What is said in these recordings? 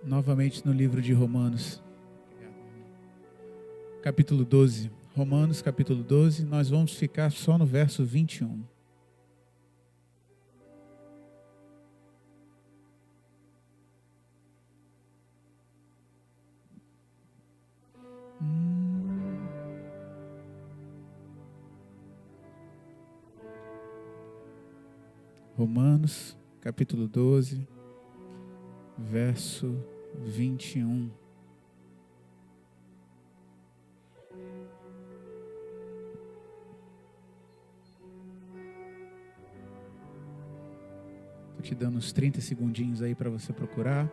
novamente no livro de Romanos, capítulo 12. Romanos, capítulo 12, nós vamos ficar só no verso 21. Romanos, capítulo 12, verso 21. Estou te dando uns 30 segundinhos aí para você procurar.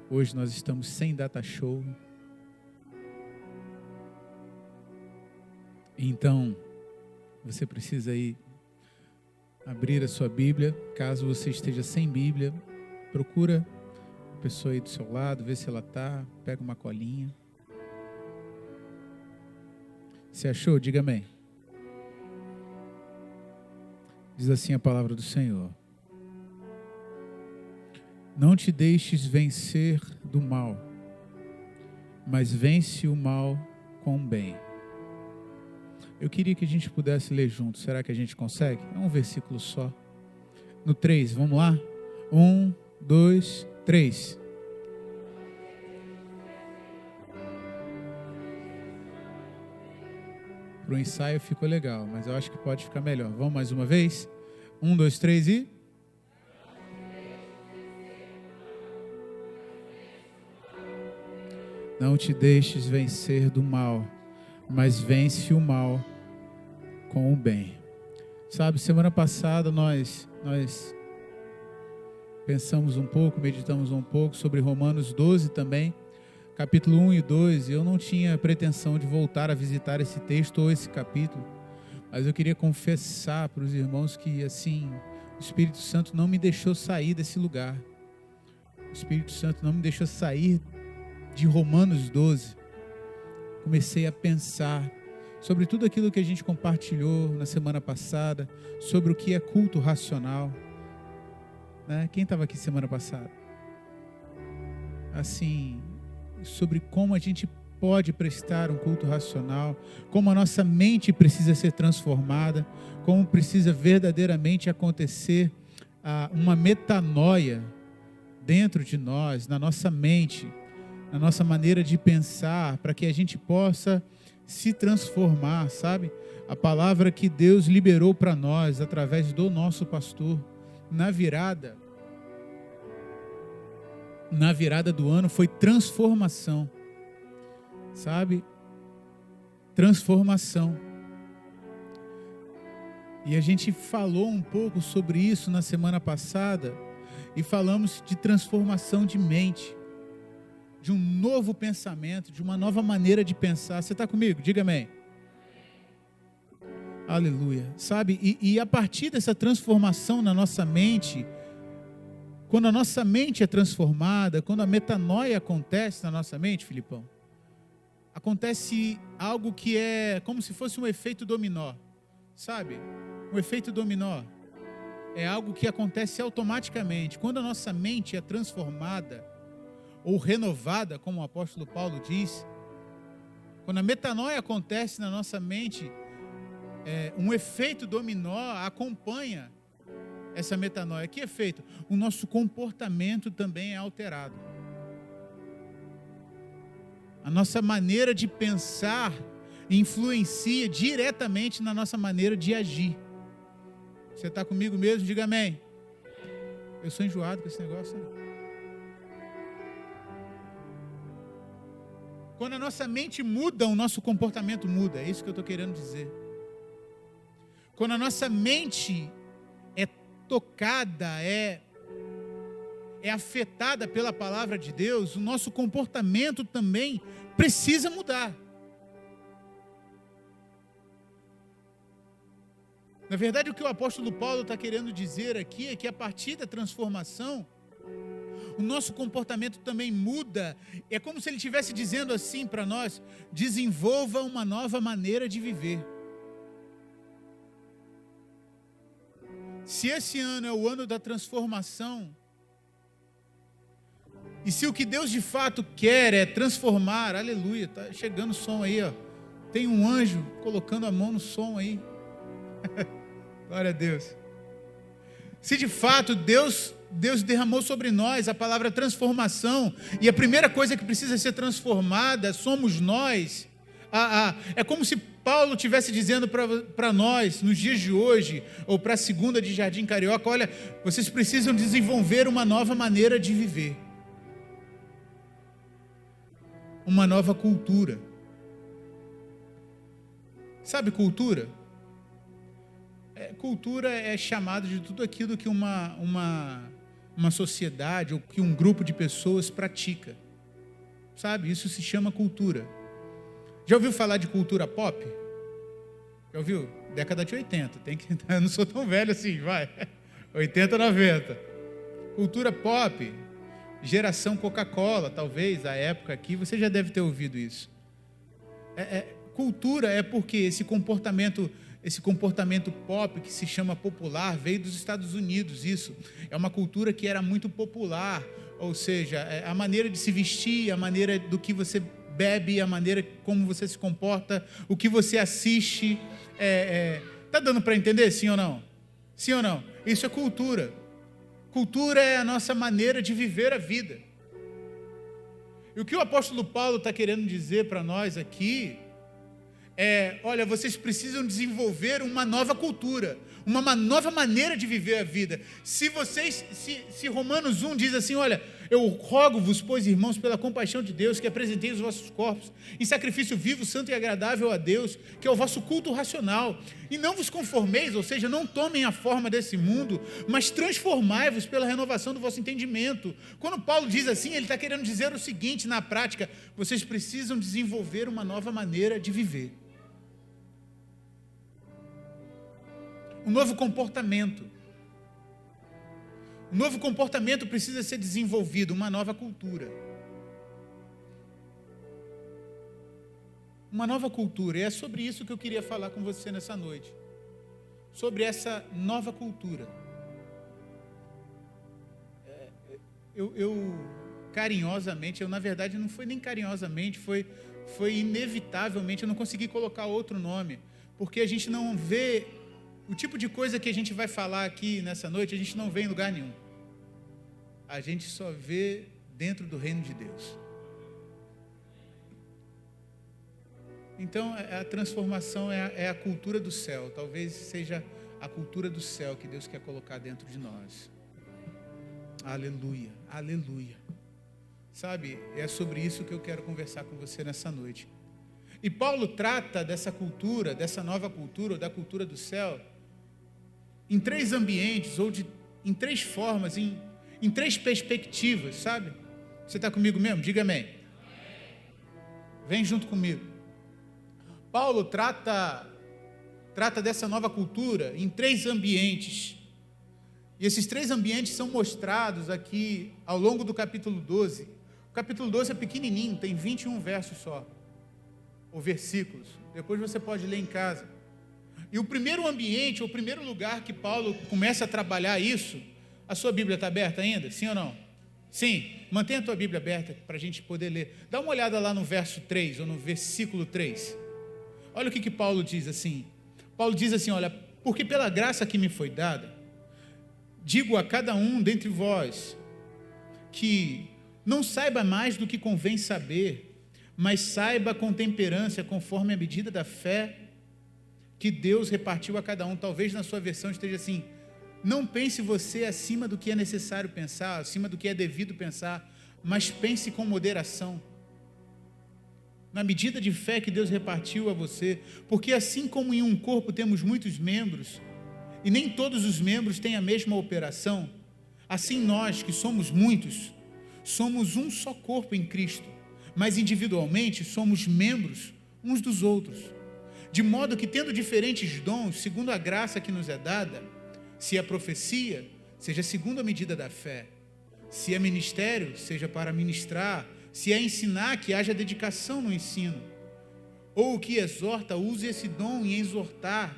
Hoje nós estamos sem data show. Então, você precisa aí abrir a sua Bíblia. Caso você esteja sem Bíblia, procura a pessoa aí do seu lado, vê se ela está, pega uma colinha. Se achou? Diga amém. Diz assim a palavra do Senhor: não te deixes vencer do mal, mas vence o mal com o bem. Eu queria que a gente pudesse ler junto. Será que a gente consegue? É um versículo só. No 3, vamos lá? 1, 2, 3. Para o ensaio ficou legal, mas eu acho que pode ficar melhor. Vamos mais uma vez? 1, 2, 3 e... não te deixes vencer do mal, mas vence o mal com o bem. Sabe, semana passada nós pensamos um pouco, meditamos um pouco sobre Romanos 12 também, capítulo 1 e 2, eu não tinha pretensão de voltar a visitar esse texto ou esse capítulo, mas eu queria confessar para os irmãos que, assim, o Espírito Santo não me deixou sair desse lugar. O Espírito Santo não me deixou sair de Romanos 12. Comecei a pensar sobre tudo aquilo que a gente compartilhou na semana passada, sobre o que é culto racional, né? Quem estava aqui semana passada? Assim, sobre como a gente pode prestar um culto racional, como a nossa mente precisa ser transformada, como precisa verdadeiramente acontecer uma metanoia dentro de nós, na nossa mente, na nossa maneira de pensar, para que a gente possa se transformar, sabe? A palavra que Deus liberou para nós através do nosso pastor na virada do ano foi transformação, sabe? Transformação. E a gente falou um pouco sobre isso na semana passada e falamos de transformação de mente, de um novo pensamento, de uma nova maneira de pensar. Você está comigo? Diga amém. Aleluia. Sabe, e a partir dessa transformação na nossa mente, quando a nossa mente é transformada, quando a metanoia acontece na nossa mente, Filipão, acontece algo que é como se fosse um efeito dominó, sabe? Um efeito dominó é algo que acontece automaticamente. Quando a nossa mente é transformada, ou renovada, como o apóstolo Paulo diz, quando a metanoia acontece na nossa mente, um efeito dominó acompanha essa metanoia. Que efeito? O nosso comportamento também é alterado. A nossa maneira de pensar influencia diretamente na nossa maneira de agir. Você está comigo mesmo? Diga amém. Eu sou enjoado com esse negócio, né? Quando a nossa mente muda, o nosso comportamento muda. É isso que eu estou querendo dizer. Quando a nossa mente é tocada, é afetada pela palavra de Deus, o nosso comportamento também precisa mudar. Na verdade, o que o apóstolo Paulo está querendo dizer aqui é que a partir da transformação, o nosso comportamento também muda. É como se ele estivesse dizendo assim para nós: desenvolva uma nova maneira de viver. Se esse ano é o ano da transformação, E se o que Deus de fato quer é transformar, aleluia, tá chegando o som aí, ó. Tem um anjo colocando a mão no som aí. Glória a Deus. Se de fato Deus derramou sobre nós a palavra transformação, e a primeira coisa que precisa ser transformada somos nós, é como se Paulo estivesse dizendo para nós, nos dias de hoje, ou para a segunda de Jardim Carioca, olha, vocês precisam desenvolver uma nova maneira de viver. Uma nova cultura. Sabe cultura? Cultura é chamado de tudo aquilo que uma sociedade ou que um grupo de pessoas pratica. Sabe? Isso se chama cultura. Já ouviu falar de cultura pop? Já ouviu? Década de 80. Eu não sou tão velho assim, vai. 80, 90. Cultura pop. Geração Coca-Cola, talvez, a época aqui, você já deve ter ouvido isso. Cultura é porque esse comportamento pop, que se chama popular, veio dos Estados Unidos. Isso é uma cultura que era muito popular, ou seja, a maneira de se vestir, a maneira do que você bebe, a maneira como você se comporta, o que você assiste. Tá dando para entender, sim ou não? Sim ou não? Isso é cultura. Cultura é a nossa maneira de viver a vida. E o que o apóstolo Paulo está querendo dizer para nós aqui olha, vocês precisam desenvolver uma nova cultura, uma nova maneira de viver a vida. Se Romanos 1 diz assim, olha, eu rogo-vos, pois, irmãos, pela compaixão de Deus, que apresenteis os vossos corpos em sacrifício vivo, santo e agradável a Deus, que é o vosso culto racional. E não vos conformeis, ou seja, não tomem a forma desse mundo, mas transformai-vos pela renovação do vosso entendimento. Quando Paulo diz assim, ele está querendo dizer o seguinte, na prática, vocês precisam desenvolver uma nova maneira de viver. Um novo comportamento. Um novo comportamento precisa ser desenvolvido, uma nova cultura. Uma nova cultura. E é sobre isso que eu queria falar com você nessa noite. Sobre essa nova cultura. Carinhosamente, na verdade não foi nem carinhosamente, foi inevitavelmente, eu não consegui colocar outro nome, porque a gente não vê o tipo de coisa que a gente vai falar aqui nessa noite, a gente não vê em lugar nenhum. A gente só vê dentro do reino de Deus. Então, a transformação é a cultura do céu. Talvez seja a cultura do céu que Deus quer colocar dentro de nós. Aleluia, aleluia. Sabe, é sobre isso que eu quero conversar com você nessa noite. E Paulo trata dessa cultura, dessa nova cultura, ou da cultura do céu, em três ambientes, ou em três formas, em três perspectivas, sabe? Você está comigo mesmo? Diga amém. Vem junto comigo. Paulo trata dessa nova cultura em três ambientes. E esses três ambientes são mostrados aqui ao longo do capítulo 12. O capítulo 12 é pequenininho, tem 21 versos só, ou versículos. Depois você pode ler em casa. E o primeiro ambiente, o primeiro lugar que Paulo começa a trabalhar isso, a sua Bíblia está aberta ainda? Sim ou não? Sim. Mantenha a tua Bíblia aberta para a gente poder ler. Dá uma olhada lá no verso 3, ou no versículo 3. Olha o que Paulo diz assim. Paulo diz assim, olha, porque pela graça que me foi dada, digo a cada um dentre vós, que não saiba mais do que convém saber, mas saiba com temperança, conforme a medida da fé que Deus repartiu a cada um. Talvez na sua versão esteja assim, não pense você acima do que é necessário pensar, acima do que é devido pensar, mas pense com moderação, na medida de fé que Deus repartiu a você, porque assim como em um corpo temos muitos membros, e nem todos os membros têm a mesma operação, assim nós, que somos muitos, somos um só corpo em Cristo, mas individualmente somos membros uns dos outros, de modo que, tendo diferentes dons, segundo a graça que nos é dada, se é profecia, seja segundo a medida da fé, se é ministério, seja para ministrar, se é ensinar, que haja dedicação no ensino, ou o que exorta, use esse dom em exortar,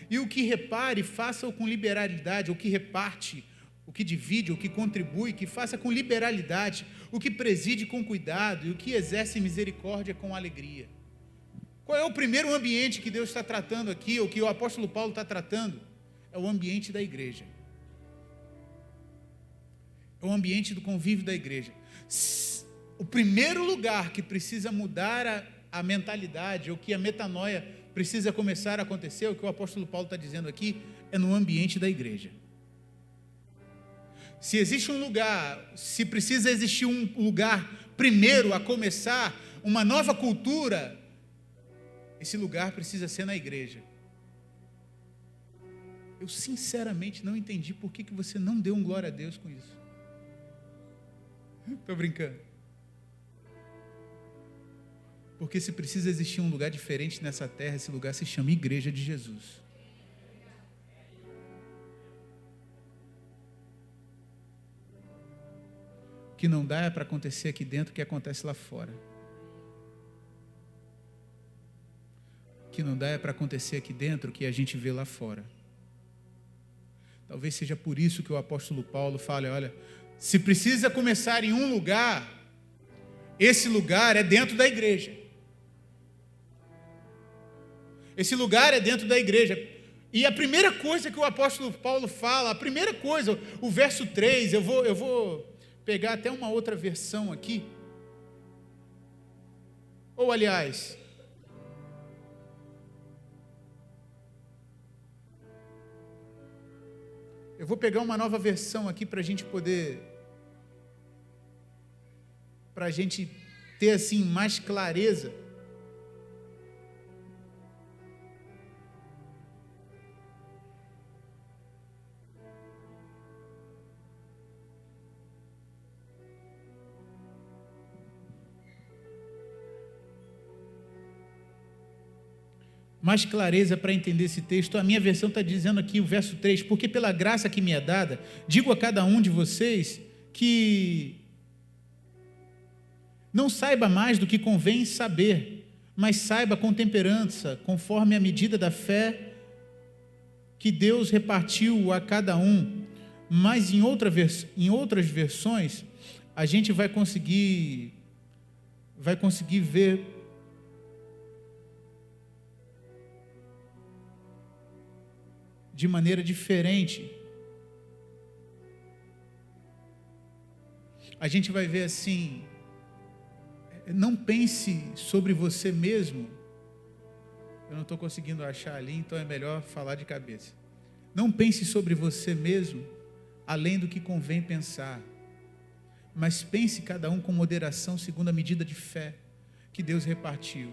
e o que repare, faça-o com liberalidade, o que reparte, o que divide, o que contribui, que faça com liberalidade, o que preside com cuidado e o que exerce misericórdia com alegria. Qual é o primeiro ambiente que Deus está tratando aqui, ou que o apóstolo Paulo está tratando? É o ambiente da igreja. É o ambiente do convívio da igreja. O primeiro lugar que precisa mudar a mentalidade, ou que a metanoia precisa começar a acontecer, o que o apóstolo Paulo está dizendo aqui, é no ambiente da igreja. Se existe um lugar, se precisa existir um lugar primeiro a começar uma nova cultura, esse lugar precisa ser na igreja. Eu sinceramente não entendi por que você não deu um glória a Deus com isso. Estou brincando. Porque se precisa existir um lugar diferente nessa terra, esse lugar se chama Igreja de Jesus. O que não dá é para acontecer aqui dentro o que acontece lá fora. O que não dá é para acontecer aqui dentro o que a gente vê lá fora. Talvez seja por isso que o apóstolo Paulo fala, olha, se precisa começar em um lugar, esse lugar é dentro da igreja. Esse lugar é dentro da igreja. E a primeira coisa que o apóstolo Paulo fala, a primeira coisa, o verso 3, eu vou pegar até uma outra versão aqui. Ou aliás, eu vou pegar uma nova versão aqui para a gente poder, para a gente ter assim mais clareza. Mais clareza para entender esse texto. A minha versão está dizendo aqui, o verso 3, porque pela graça que me é dada, digo a cada um de vocês que não saiba mais do que convém saber, mas saiba com temperança, conforme a medida da fé que Deus repartiu a cada um. Mas em outras versões, a gente vai conseguir ver de maneira diferente. A gente vai ver assim, não pense sobre você mesmo. Eu não estou conseguindo achar ali, então é melhor falar de cabeça. Não pense sobre você mesmo, além do que convém pensar, mas pense cada um com moderação, segundo a medida de fé que Deus repartiu.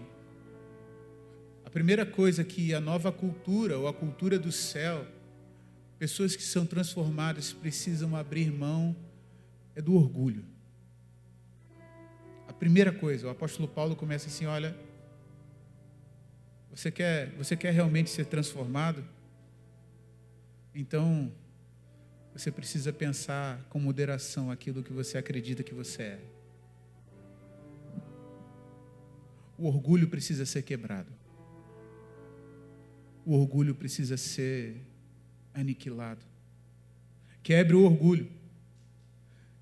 A primeira coisa que a nova cultura, ou a cultura do céu, pessoas que são transformadas precisam abrir mão, é do orgulho. A primeira coisa, o apóstolo Paulo começa assim, olha, você quer realmente ser transformado? Então, você precisa pensar com moderação aquilo que você acredita que você é. O orgulho precisa ser quebrado. O orgulho precisa ser aniquilado. Quebre o orgulho.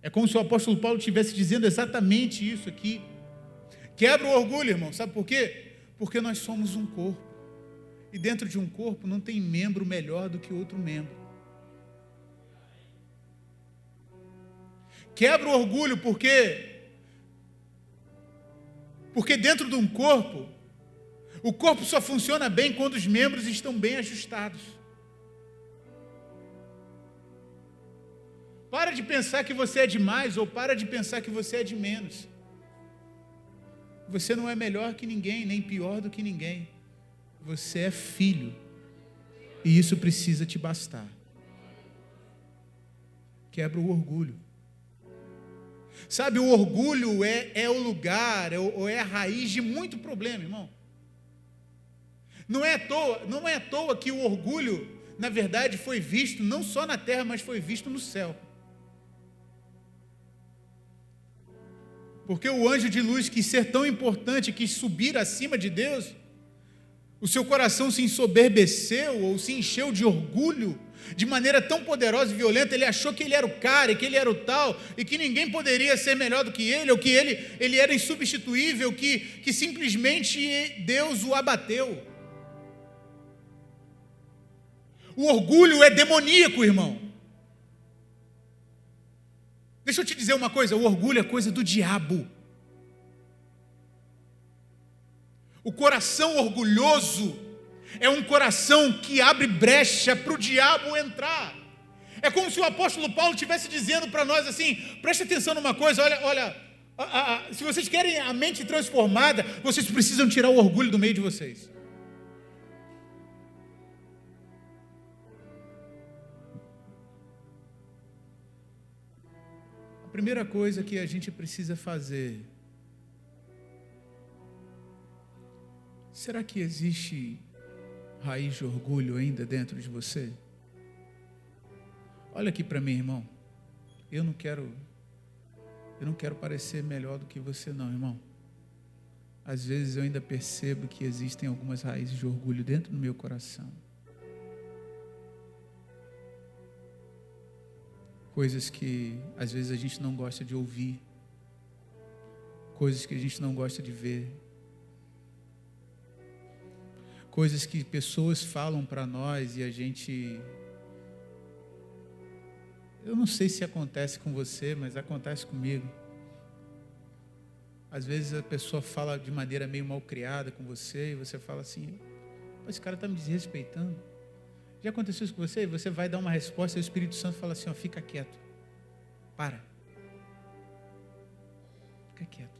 É como se o apóstolo Paulo estivesse dizendo exatamente isso aqui. Quebra o orgulho, irmão. Sabe por quê? Porque nós somos um corpo. E dentro de um corpo não tem membro melhor do que outro membro. Quebra o orgulho porque dentro de um corpo, o corpo só funciona bem quando os membros estão bem ajustados. Para de pensar que você é de mais ou para de pensar que você é de menos. Você não é melhor que ninguém, nem pior do que ninguém. Você é filho. E isso precisa te bastar. Quebra o orgulho. Sabe, o orgulho é o lugar, ou é a raiz de muito problema, irmão. Não é à toa que o orgulho, na verdade, foi visto não só na terra, mas foi visto no céu. Porque o anjo de luz quis ser tão importante, quis subir acima de Deus, O seu coração se ensoberbeceu ou se encheu de orgulho de maneira tão poderosa e violenta. Ele achou que ele era o cara, que ele era o tal, e que ninguém poderia ser melhor do que ele, ou que ele era insubstituível, que simplesmente Deus o abateu. O orgulho é demoníaco, irmão. Deixa eu te dizer uma coisa, o orgulho é coisa do diabo. O coração orgulhoso é um coração que abre brecha para o diabo entrar. É como se o apóstolo Paulo estivesse dizendo para nós assim: preste atenção numa coisa, olha, se vocês querem a mente transformada, vocês precisam tirar o orgulho do meio de vocês. A primeira coisa que a gente precisa fazer: será que existe raiz de orgulho ainda dentro de você? Olha aqui para mim, irmão. Eu não quero parecer melhor do que você não, irmão. Às vezes eu ainda percebo que existem algumas raízes de orgulho dentro do meu coração. Coisas que às vezes a gente não gosta de ouvir. Coisas que a gente não gosta de ver. Coisas que pessoas falam para nós e a gente... Eu não sei se acontece com você, mas acontece comigo. Às vezes a pessoa fala de maneira meio mal criada com você e você fala assim: esse cara está me desrespeitando. Já aconteceu isso com você? E você vai dar uma resposta e o Espírito Santo fala assim: fica quieto. Para. Fica quieto.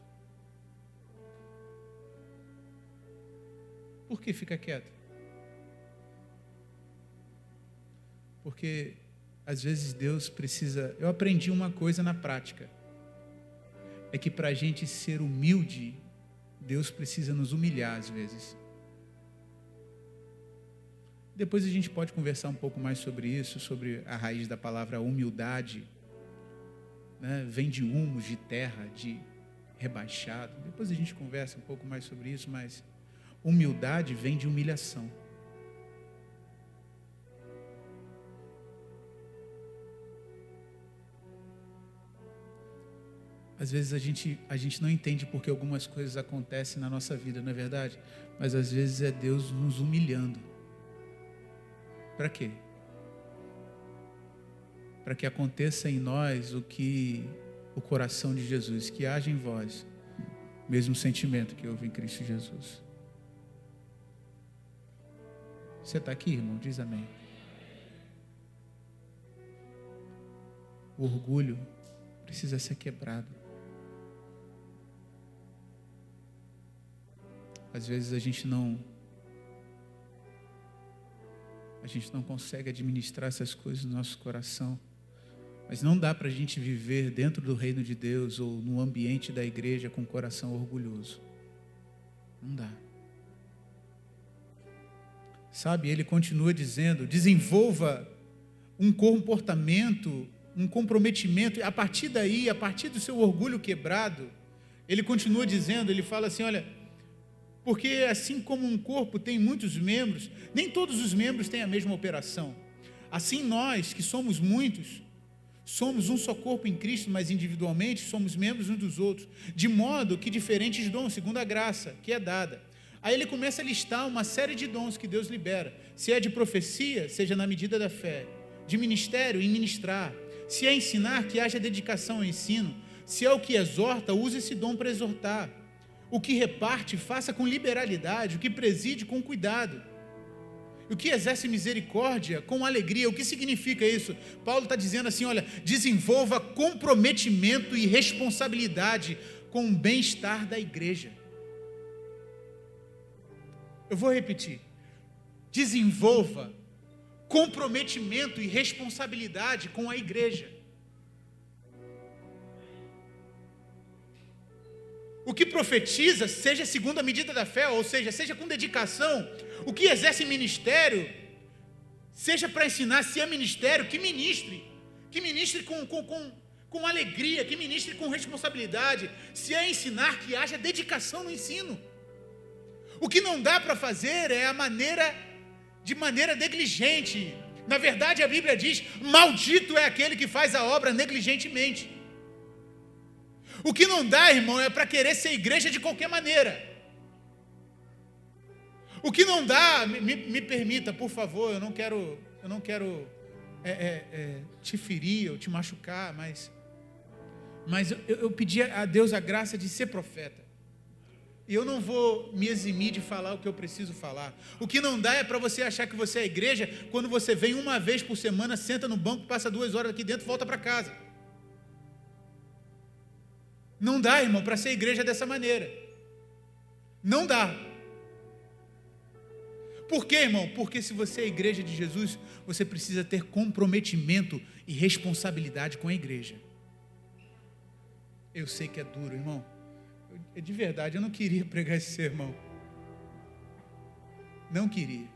Por que fica quieto? Porque às vezes Deus precisa... Eu aprendi uma coisa na prática. É que para a gente ser humilde, Deus precisa nos humilhar às vezes. Depois a gente pode conversar um pouco mais sobre isso, sobre a raiz da palavra humildade, né? Vem de humus, de terra, de rebaixado. Depois a gente conversa um pouco mais sobre isso, mas humildade vem de humilhação. Às vezes a gente não entende porque algumas coisas acontecem na nossa vida, não é verdade? Mas às vezes é Deus nos humilhando. Para quê? Para que aconteça em nós o que o coração de Jesus, que haja em vós, mesmo sentimento que houve em Cristo Jesus. Você está aqui, irmão? Diz amém. O orgulho precisa ser quebrado. Às vezes a gente não consegue administrar essas coisas no nosso coração. Mas não dá para a gente viver dentro do reino de Deus ou no ambiente da igreja com o coração orgulhoso. Não dá. Sabe, ele continua dizendo: desenvolva um comportamento, um comprometimento. A partir daí, a partir do seu orgulho quebrado, ele continua dizendo, ele fala assim: olha, porque assim como um corpo tem muitos membros, nem todos os membros têm a mesma operação. Assim nós, que somos muitos, somos um só corpo em Cristo, mas individualmente somos membros uns dos outros, de modo que diferentes dons, segundo a graça que é dada. Aí ele começa a listar uma série de dons que Deus libera. Se é de profecia, seja na medida da fé. De ministério, em ministrar. Se é ensinar, que haja dedicação ao ensino. Se é o que exorta, use esse dom para exortar. O que reparte, faça com liberalidade. O que preside, com cuidado. O que exerce misericórdia, com alegria. O que significa isso? Paulo está dizendo assim, olha, desenvolva comprometimento e responsabilidade com o bem-estar da igreja. Eu vou repetir. Desenvolva comprometimento e responsabilidade com a igreja. O que profetiza, seja segundo a medida da fé, ou seja com dedicação. O que exerce ministério, seja para ensinar, se é ministério, que ministre com alegria, que ministre com responsabilidade. Se é ensinar, que haja dedicação no ensino. O que não dá para fazer é de maneira negligente. Na verdade, a Bíblia diz: maldito é aquele que faz a obra negligentemente. O que não dá, irmão, é para querer ser igreja de qualquer maneira. O que não dá, me permita, por favor, eu não quero te ferir ou te machucar, mas eu pedi a Deus a graça de ser profeta. E eu não vou me eximir de falar o que eu preciso falar. O que não dá é para você achar que você é igreja quando você vem uma vez por semana, senta no banco, passa 2 horas aqui dentro e volta para casa. Não dá, irmão, para ser igreja dessa maneira. Não dá. Por quê, irmão? Porque se você é igreja de Jesus, você precisa ter comprometimento e responsabilidade com a igreja. Eu sei que é duro, irmão. De verdade, eu não queria pregar esse sermão. Não queria.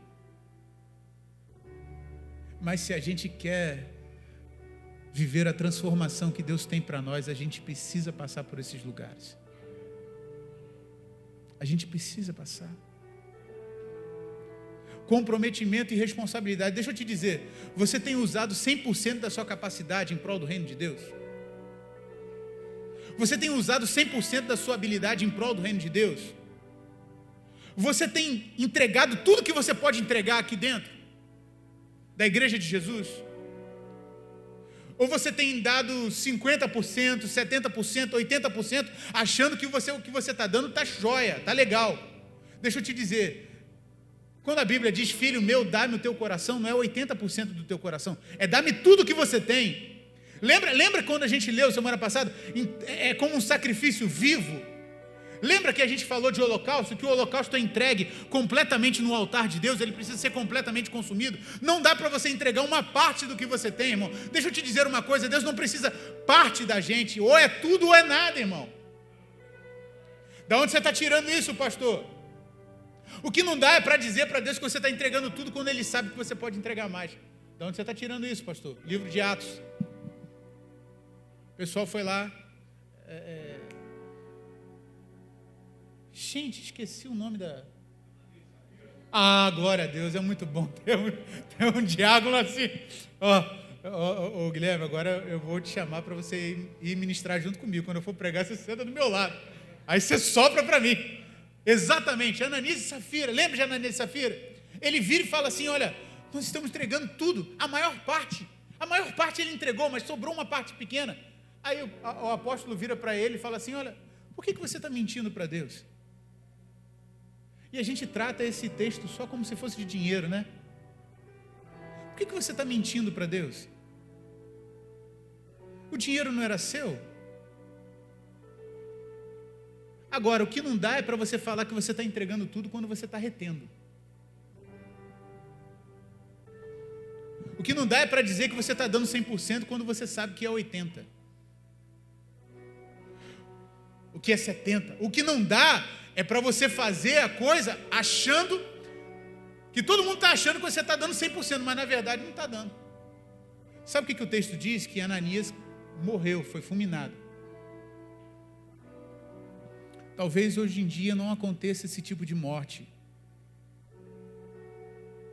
Mas se a gente quer viver a transformação que Deus tem para nós, a gente precisa passar por esses lugares. A gente precisa passar. Comprometimento e responsabilidade. Deixa eu te dizer, você tem usado 100% da sua capacidade em prol do reino de Deus? Você tem usado 100% da sua habilidade em prol do reino de Deus? Você tem entregado tudo que você pode entregar aqui dentro da igreja de Jesus? Ou você tem dado 50%, 70%, 80%, achando que o que você está dando está jóia, está legal? Deixa eu te dizer, quando a Bíblia diz: filho meu, dá-me o teu coração, não é 80% do teu coração, é dá-me tudo que você tem. Lembra quando a gente leu semana passada? É como um sacrifício vivo. Lembra que a gente falou de holocausto? Que o holocausto é entregue completamente no altar de Deus, ele precisa ser completamente consumido. Não dá para você entregar uma parte do que você tem, irmão. Deixa eu te dizer uma coisa: Deus não precisa parte da gente, ou é tudo ou é nada, irmão. Da onde você está tirando isso, pastor? O que não dá é para dizer para Deus que você está entregando tudo quando Ele sabe que você pode entregar mais. Da onde você está tirando isso, pastor? Livro de Atos. O pessoal foi lá. Gente, esqueci o nome da... glória a Deus, é muito bom ter um diácono assim. Guilherme, agora eu vou te chamar para você ir ministrar junto comigo. Quando eu for pregar, você senta do meu lado. Aí você sopra para mim. Exatamente, Ananias e Safira. Lembra de Ananias e Safira? Ele vira e fala assim: olha, nós estamos entregando tudo, a maior parte ele entregou, mas sobrou uma parte pequena. Aí o apóstolo vira para ele e fala assim: olha, por que você está mentindo para Deus? E a gente trata esse texto só como se fosse de dinheiro, né? Por que você está mentindo para Deus? O dinheiro não era seu? Agora, o que não dá é para você falar que você está entregando tudo quando você está retendo. O que não dá é para dizer que você está dando 100% quando você sabe que é 80%. O que é 70%. O que não dá é para você fazer a coisa achando que todo mundo está achando que você está dando 100%, mas na verdade não está dando. Sabe o que o texto diz? Que Ananias morreu, foi fulminado. Talvez hoje em dia não aconteça esse tipo de morte.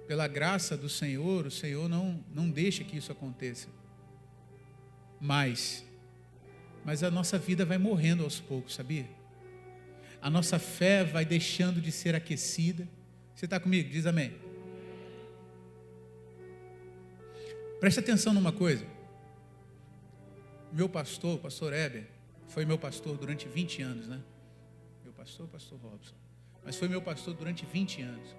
Pela graça do Senhor, o Senhor não deixa que isso aconteça. Mas a nossa vida vai morrendo aos poucos, sabia? A nossa fé vai deixando de ser aquecida. Você está comigo? Diz amém. Presta atenção numa coisa. Meu pastor, o pastor Heber, foi meu pastor durante 20 anos, né? Meu pastor, pastor Robson. Mas foi meu pastor durante 20 anos.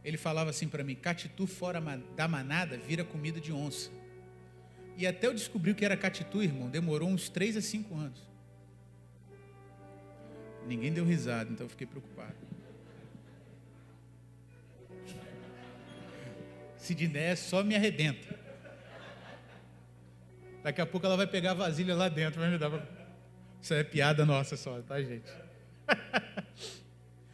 Ele falava assim para mim: catitu fora da manada vira comida de onça. E até eu descobri o que era catitu, irmão, demorou uns 3 a 5 anos. Ninguém deu risada, então eu fiquei preocupado. Sidneia só me arrebenta. Daqui a pouco ela vai pegar a vasilha lá dentro, vai me dar pra... Isso é piada nossa só, tá, gente?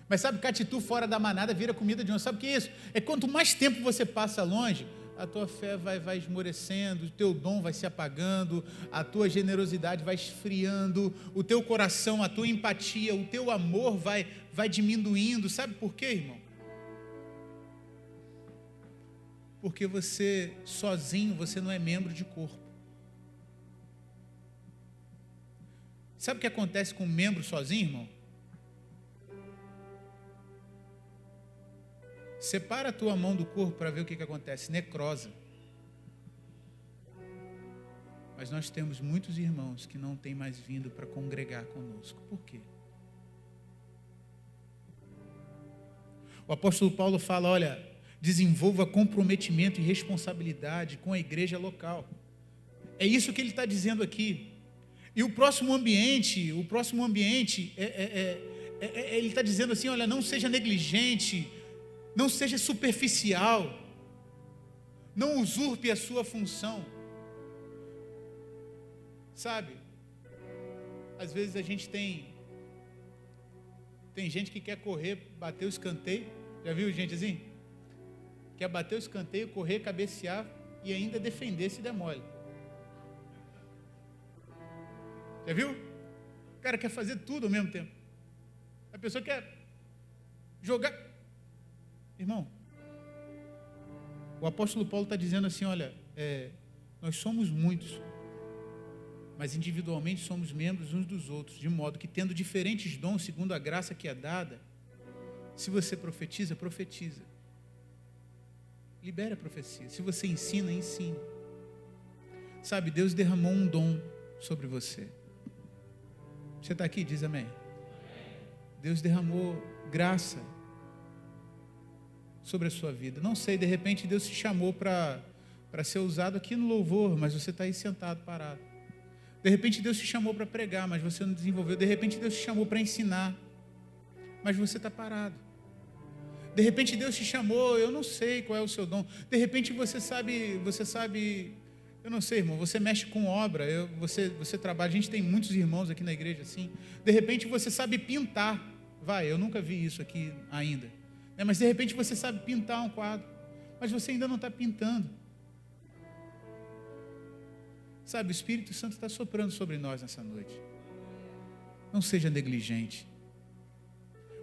Mas sabe, catitu fora da manada vira comida de onça. Sabe o que é isso? É quanto mais tempo você passa longe, a tua fé vai esmorecendo, o teu dom vai se apagando, a tua generosidade vai esfriando, o teu coração, a tua empatia, o teu amor vai diminuindo. Sabe por quê, irmão? Porque você, sozinho, você não é membro de corpo. Sabe o que acontece com um membro sozinho, irmão? Separa a tua mão do corpo para ver o que acontece. Necrosa. Mas nós temos muitos irmãos que não têm mais vindo para congregar conosco. Por quê? O apóstolo Paulo fala, olha, desenvolva comprometimento e responsabilidade com a igreja local. É isso que ele está dizendo aqui. E o próximo ambiente, ele está dizendo assim, olha, não seja negligente, não seja superficial, não usurpe a sua função. Sabe, às vezes a gente tem gente que quer correr, bater o escanteio, já viu gente assim? Quer bater o escanteio, correr, cabecear e ainda defender se der mole. Já viu? O cara quer fazer tudo ao mesmo tempo. A pessoa quer jogar. Irmão, o apóstolo Paulo está dizendo assim, olha, nós somos muitos, mas individualmente somos membros uns dos outros, de modo que, tendo diferentes dons segundo a graça que é dada, se você profetiza, profetiza. Libere a profecia. Se você ensina, ensine. Sabe, Deus derramou um dom sobre você. Você está aqui? Diz amém. Deus derramou graça sobre a sua vida. Não sei, de repente Deus te chamou para ser usado aqui no louvor, mas você está aí sentado, parado. De repente Deus te chamou para pregar, mas você não desenvolveu. De repente Deus te chamou para ensinar, mas você está parado. De repente Deus te chamou, eu não sei qual é o seu dom. De repente você sabe, eu não sei, irmão, você mexe com obra, você trabalha, a gente tem muitos irmãos aqui na igreja assim. De repente você sabe pintar, eu nunca vi isso aqui ainda. Mas de repente você sabe pintar um quadro, mas você ainda não está pintando. Sabe, o Espírito Santo está soprando sobre nós nessa noite. Não seja negligente.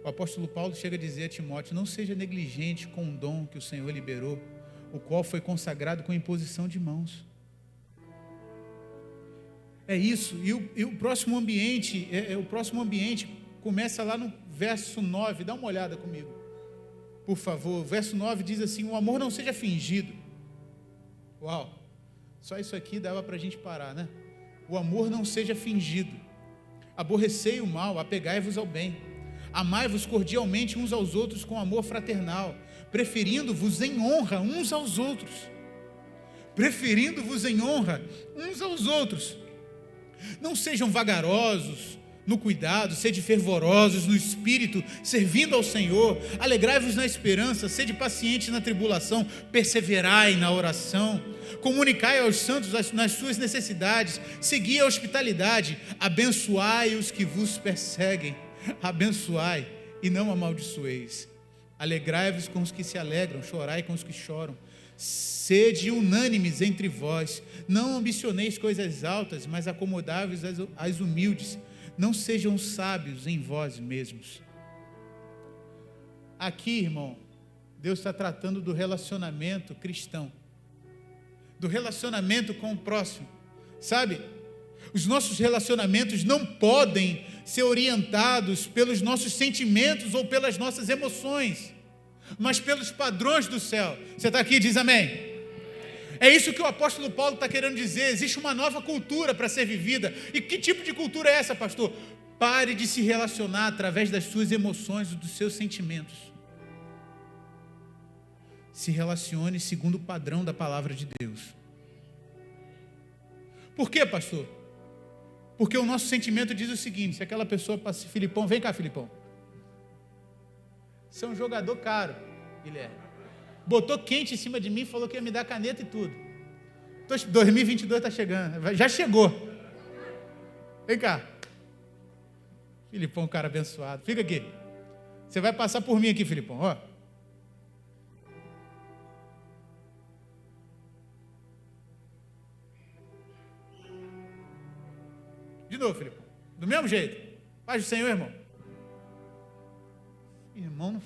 O apóstolo Paulo chega a dizer a Timóteo, não seja negligente com o dom que o Senhor liberou, o qual foi consagrado com imposição de mãos. É isso, e o próximo ambiente, começa lá no verso 9, dá uma olhada comigo, por favor. O verso 9 diz assim, o amor não seja fingido. Uau, só isso aqui dava para a gente parar, né? O amor não seja fingido. Aborrecei o mal, apegai-vos ao bem. Amai-vos cordialmente uns aos outros com amor fraternal, preferindo-vos em honra uns aos outros. Preferindo-vos em honra uns aos outros. Não sejam vagarosos no cuidado, sede fervorosos no espírito, servindo ao Senhor. Alegrai-vos na esperança, sede pacientes na tribulação, perseverai na oração. Comunicai aos santos nas suas necessidades, segui a hospitalidade, abençoai os que vos perseguem. Abençoai e não amaldiçoeis. Alegrai-vos com os que se alegram, chorai com os que choram. Sede unânimes entre vós, não ambicioneis coisas altas, mas acomodai-vos às humildes. Não sejam sábios em vós mesmos. Aqui, irmão, Deus está tratando do relacionamento cristão, do relacionamento com o próximo, sabe? Os nossos relacionamentos não podem ser orientados pelos nossos sentimentos ou pelas nossas emoções, mas pelos padrões do céu. Você está aqui, diz amém. É isso que o apóstolo Paulo está querendo dizer. Existe uma nova cultura para ser vivida. E que tipo de cultura é essa, pastor? Pare de se relacionar através das suas emoções e dos seus sentimentos. Se relacione segundo o padrão da palavra de Deus. Por quê, pastor? Porque o nosso sentimento diz o seguinte: se aquela pessoa passa, Filipão, vem cá, Filipão. Você é um jogador caro, Guilherme. Botou quente em cima de mim, falou que ia me dar caneta e tudo. 2022 está chegando, já chegou. Vem cá. Filipão, cara abençoado. Fica aqui. Você vai passar por mim aqui, Filipão. Ó. novo, Filipão. Do mesmo jeito. Paz do Senhor, irmão. Irmão não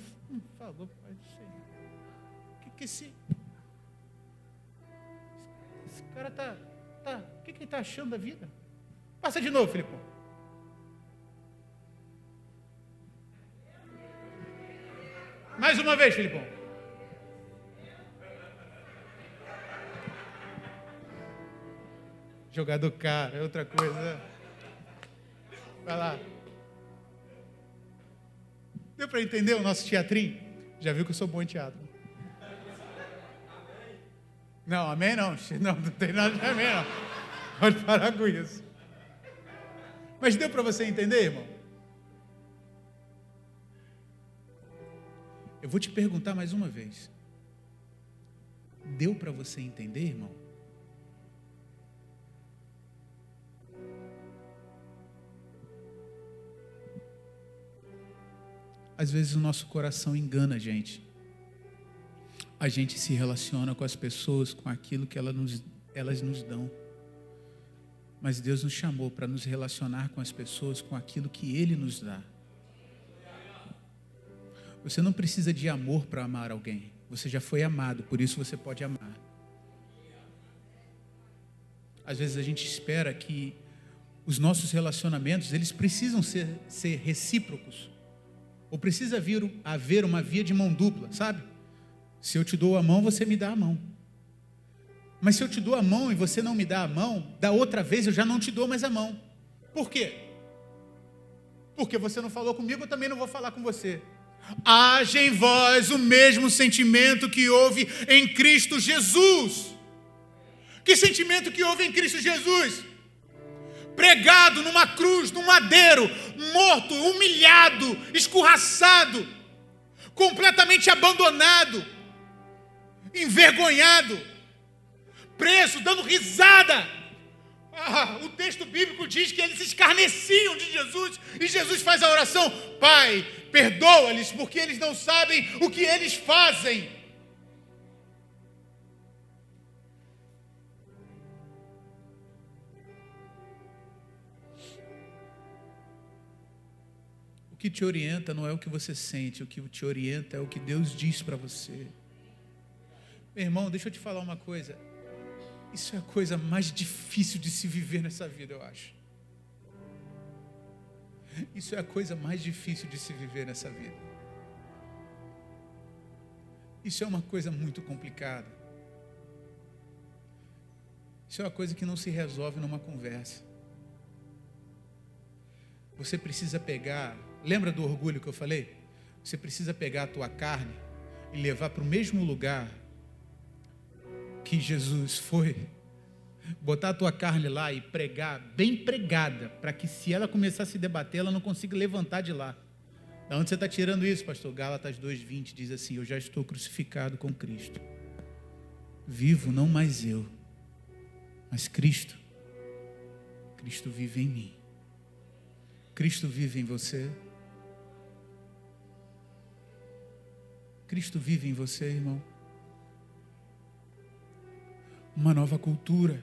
falou paz do Senhor. O que esse cara tá... O que ele está achando da vida? Passa de novo, Filipão. Mais uma vez, Filipão. Jogador caro, é outra coisa. Vai lá. Deu para entender o nosso teatrinho? Já viu que eu sou bom em teatro. Não, amém não. Não tem nada de amém não. Pode parar com isso. Mas deu para você entender, irmão? Eu vou te perguntar mais uma vez. Deu para você entender, irmão? Às vezes o nosso coração engana a gente. A gente se relaciona com as pessoas, com aquilo que elas nos dão. Mas Deus nos chamou para nos relacionar com as pessoas, com aquilo que Ele nos dá. Você não precisa de amor para amar alguém. Você já foi amado, por isso você pode amar. Às vezes a gente espera que os nossos relacionamentos, eles precisam ser recíprocos. Ou precisa haver uma via de mão dupla, sabe? Se eu te dou a mão, você me dá a mão. Mas se eu te dou a mão e você não me dá a mão, da outra vez eu já não te dou mais a mão. Por quê? Porque você não falou comigo, eu também não vou falar com você. Haja em vós o mesmo sentimento que houve em Cristo Jesus. Que sentimento que houve em Cristo Jesus? Pregado numa cruz, num madeiro, morto, humilhado, escorraçado, completamente abandonado, envergonhado, preso, dando risada. O texto bíblico diz que eles se escarneciam de Jesus, e Jesus faz a oração: Pai, perdoa-lhes, porque eles não sabem o que eles fazem. O que te orienta não é o que você sente, o que te orienta é o que Deus diz para você. Meu irmão, deixa eu te falar uma coisa. Isso é a coisa mais difícil de se viver nessa vida, eu acho. Isso é a coisa mais difícil de se viver nessa vida. Isso é uma coisa muito complicada. Isso é uma coisa que não se resolve numa conversa. Você precisa pegar... Lembra do orgulho que eu falei? Você precisa pegar a tua carne e levar para o mesmo lugar que Jesus foi. Botar a tua carne lá e pregar, bem pregada, para que se ela começar a se debater, ela não consiga levantar de lá. Da onde você está tirando isso, pastor? Gálatas 2:20 diz assim: eu já estou crucificado com Cristo. Vivo não mais eu, mas Cristo. Cristo vive em mim. Cristo vive em você. Cristo vive em você, irmão. Uma nova cultura.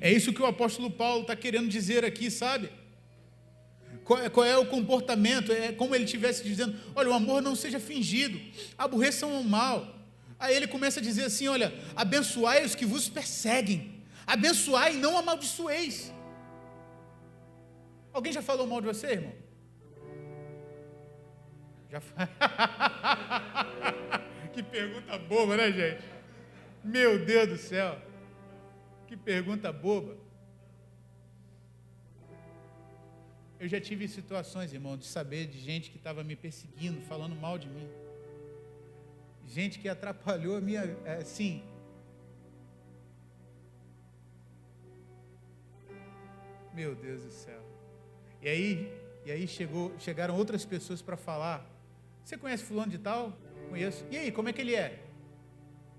É isso que o apóstolo Paulo está querendo dizer aqui, sabe? Qual é o comportamento? É como ele estivesse dizendo: olha, o amor não seja fingido, aborreçam o mal. Aí ele começa a dizer assim: olha, abençoai os que vos perseguem, abençoai e não amaldiçoeis. Alguém já falou mal de você, irmão? Já Que pergunta boba, né, gente? Meu Deus do céu. Que pergunta boba. Eu já tive situações, irmão, de saber de gente que estava me perseguindo, falando mal de mim. Gente que atrapalhou a minha... assim... Meu Deus do céu. E aí chegaram outras pessoas para falar: você conhece fulano de tal? Conheço. E aí, como é que ele é?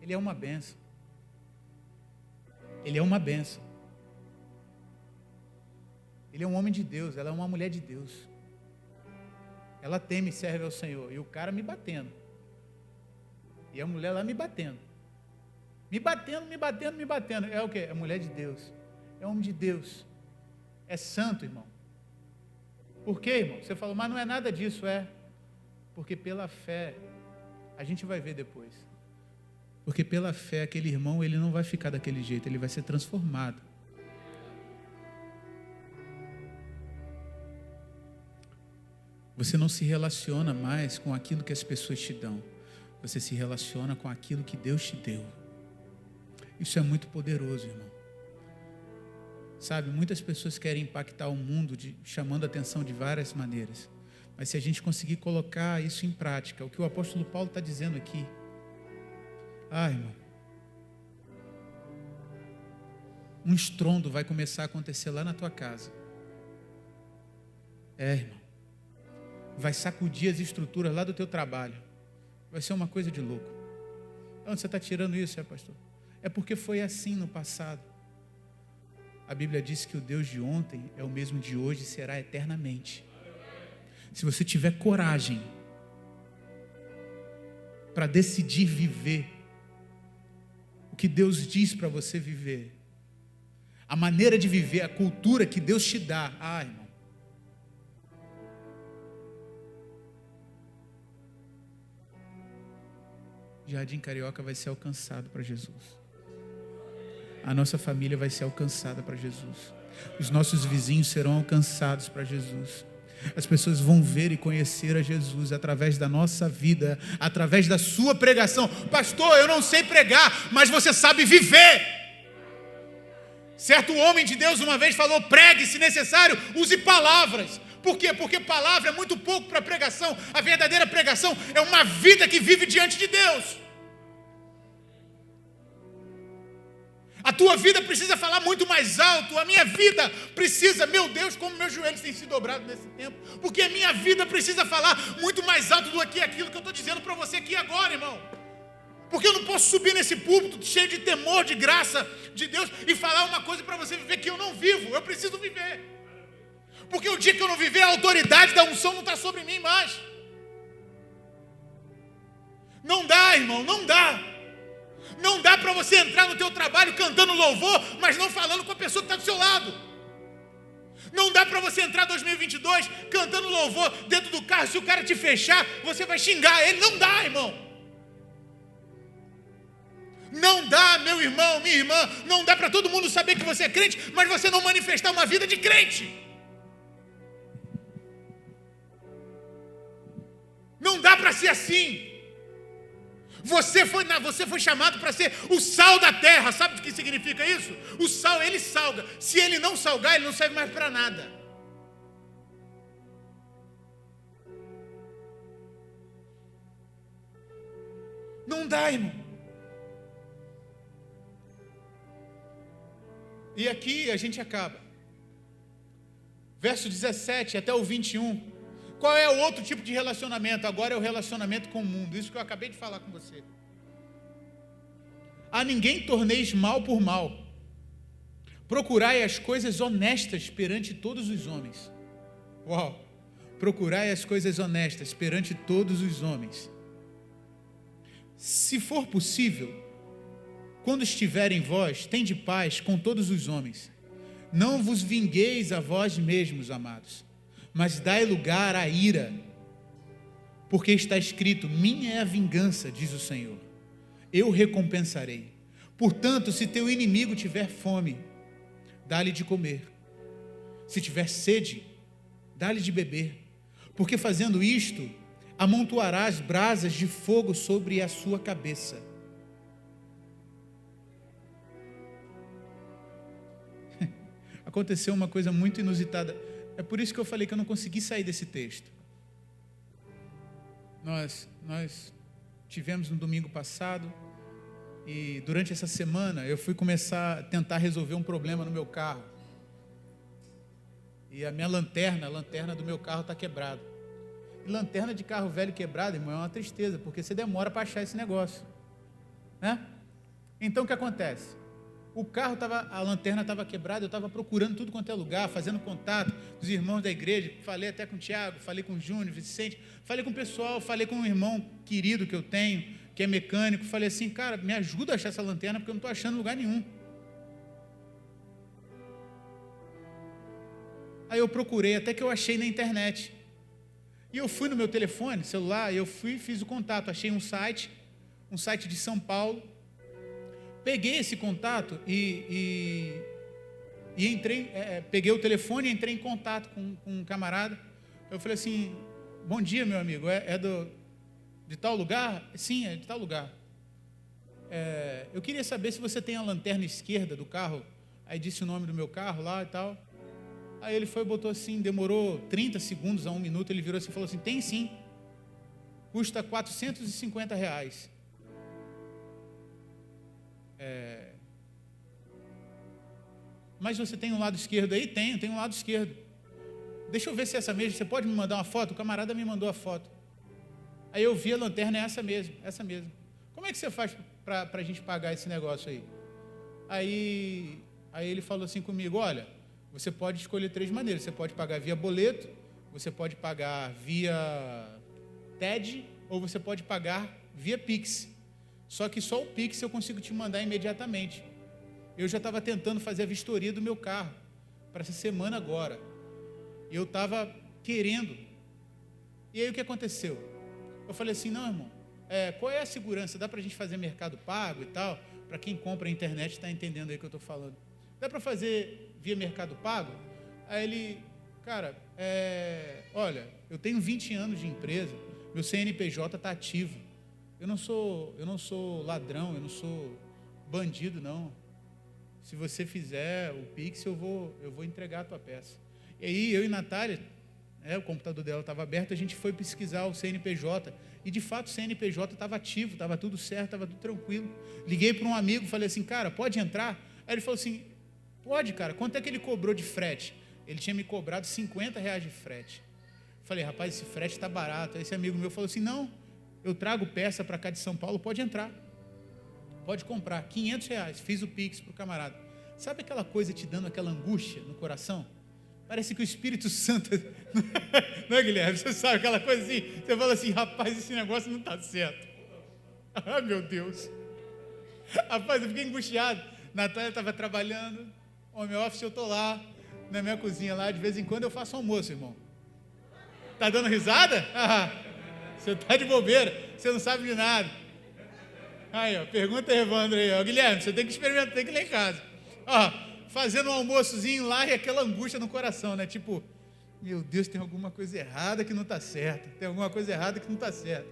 Ele é uma bênção. Ele é uma bênção. Ele é um homem de Deus, ela é uma mulher de Deus. Ela teme e serve ao Senhor. E o cara me batendo. E a mulher lá me batendo. Me batendo. É o quê? É mulher de Deus. É homem de Deus. É santo, irmão. Por quê, irmão? Você falou, mas não é nada disso, porque pela fé, a gente vai ver depois. Porque pela fé, aquele irmão, ele não vai ficar daquele jeito, ele vai ser transformado. Você não se relaciona mais com aquilo que as pessoas te dão. Você se relaciona com aquilo que Deus te deu. Isso é muito poderoso, irmão. Sabe, muitas pessoas querem impactar o mundo chamando a atenção de várias maneiras. Mas se a gente conseguir colocar isso em prática, o que o apóstolo Paulo está dizendo aqui. Irmão. Um estrondo vai começar a acontecer lá na tua casa. Irmão. Vai sacudir as estruturas lá do teu trabalho. Vai ser uma coisa de louco. Onde você está tirando isso, pastor? É porque foi assim no passado. A Bíblia diz que o Deus de ontem é o mesmo de hoje e será eternamente. Se você tiver coragem para decidir viver o que Deus diz para você viver, a maneira de viver, a cultura que Deus te dá, irmão. Jardim Carioca vai ser alcançado para Jesus. A nossa família vai ser alcançada para Jesus. Os nossos vizinhos serão alcançados para Jesus. As pessoas vão ver e conhecer a Jesus através da nossa vida, através da sua pregação. Pastor, eu não sei pregar, mas você sabe viver. Certo homem de Deus uma vez falou, pregue, se necessário, use palavras. Por quê? Porque palavra é muito pouco para pregação. A verdadeira pregação é uma vida que vive diante de Deus. A tua vida precisa falar muito mais alto. A minha vida precisa, meu Deus, como meus joelhos têm se dobrado nesse tempo. Porque a minha vida precisa falar muito mais alto do que aquilo que eu estou dizendo para você aqui agora, irmão. Porque eu não posso subir nesse púlpito cheio de temor, de graça de Deus e falar uma coisa para você viver que eu não vivo. Eu preciso viver. Porque o dia que eu não viver, a autoridade da unção não está sobre mim mais. Não dá, irmão, não dá. Não dá para você entrar no teu trabalho cantando louvor, mas não falando com a pessoa que está do seu lado. Não dá para você entrar em 2022 cantando louvor dentro do carro. Se o cara te fechar, você vai xingar ele. Não dá, irmão. Não dá, meu irmão, minha irmã. Não dá para todo mundo saber que você é crente, mas você não manifestar uma vida de crente. Não dá para ser assim. Você foi chamado para ser o sal da terra. Sabe o que significa isso? O sal, ele salga. Se ele não salgar, ele não serve mais para nada. Não dá, irmão. E aqui a gente acaba. Verso 17 até o 21. Qual é o outro tipo de relacionamento? Agora é o relacionamento com o mundo. Isso que eu acabei de falar com você. A ninguém torneis mal por mal. Procurai as coisas honestas perante todos os homens. Uau! Procurai as coisas honestas perante todos os homens. Se for possível, quando estiver em vós, tende paz com todos os homens. Não vos vingueis a vós mesmos, amados, mas dai lugar à ira, porque está escrito, minha é a vingança, diz o Senhor, eu recompensarei. Portanto, se teu inimigo tiver fome, dá-lhe de comer, se tiver sede, dá-lhe de beber, porque fazendo isto, amontoarás brasas de fogo sobre a sua cabeça. Aconteceu uma coisa muito inusitada. É por isso que eu falei que eu não consegui sair desse texto. Nós tivemos no domingo passado, e durante essa semana eu fui começar a tentar resolver um problema no meu carro. E a minha lanterna, a lanterna do meu carro está quebrada. E lanterna de carro velho quebrada, irmão, é uma tristeza, porque você demora para achar esse negócio, né? Então o que acontece? A lanterna estava quebrada, eu estava procurando tudo quanto é lugar, fazendo contato dos irmãos da igreja, falei até com o Tiago, falei com o Júnior, Vicente, falei com o pessoal, falei com um irmão querido que eu tenho, que é mecânico, falei assim, cara, me ajuda a achar essa lanterna, porque eu não estou achando lugar nenhum. Aí eu procurei, até que eu achei na internet. E eu fui no meu telefone, celular, e eu fiz o contato. Achei um site de São Paulo. Peguei esse contato e entrei, peguei o telefone e entrei em contato com um camarada. Eu falei assim, bom dia, meu amigo, de tal lugar? Sim, é de tal lugar. Eu queria saber se você tem a lanterna esquerda do carro. Aí disse o nome do meu carro lá e tal. Aí ele foi e botou assim, demorou 30 segundos a 1 minuto, ele virou assim e falou assim, tem sim, custa R$450. Mas você tem um lado esquerdo aí? Tenho um lado esquerdo. Deixa eu ver se é essa mesmo, você pode me mandar uma foto? O camarada me mandou a foto. Aí eu vi a lanterna, é essa mesmo. Como é que você faz para a gente pagar esse negócio aí? Aí ele falou assim comigo, olha, você pode escolher 3 maneiras, você pode pagar via boleto, você pode pagar via TED, ou você pode pagar via Pix. Só que só o Pix eu consigo te mandar imediatamente. Eu já estava tentando fazer a vistoria do meu carro, para essa semana agora. Eu estava querendo. E aí o que aconteceu? Eu falei assim, não, irmão, qual é a segurança? Dá para a gente fazer mercado pago e tal? Para quem compra a internet está entendendo aí o que eu estou falando. Dá para fazer via mercado pago? Aí ele, cara, olha, eu tenho 20 anos de empresa, meu CNPJ está ativo. Eu não sou ladrão, eu não sou bandido, não. Se você fizer o Pix, eu vou entregar a tua peça. E aí, eu e Natália, o computador dela estava aberto, a gente foi pesquisar o CNPJ. E, de fato, o CNPJ estava ativo, estava tudo certo, estava tudo tranquilo. Liguei para um amigo, falei assim, cara, pode entrar? Aí ele falou assim, pode, cara. Quanto é que ele cobrou de frete? Ele tinha me cobrado R$50 de frete. Falei, rapaz, esse frete está barato. Aí esse amigo meu falou assim, não, eu trago peça para cá de São Paulo, pode entrar. Pode comprar, R$500. Fiz o Pix para o camarada. Sabe aquela coisa te dando aquela angústia no coração? Parece que o Espírito Santo... Não é, Guilherme? Você sabe aquela coisa assim? Você fala assim, rapaz, esse negócio não está certo. Ah, meu Deus. Rapaz, eu fiquei angustiado. Natália estava trabalhando, home office, eu estou lá, na minha cozinha lá, de vez em quando eu faço almoço, irmão. Tá dando risada? Ah, você está de bobeira, você não sabe de nada. Aí, ó, pergunta a Evandro aí, ó, Guilherme, você tem que experimentar, tem que ir lá em casa. Ó, fazendo um almoçozinho lá e aquela angústia no coração, né? Tipo, meu Deus, tem alguma coisa errada que não está certa. Tem alguma coisa errada que não está certa.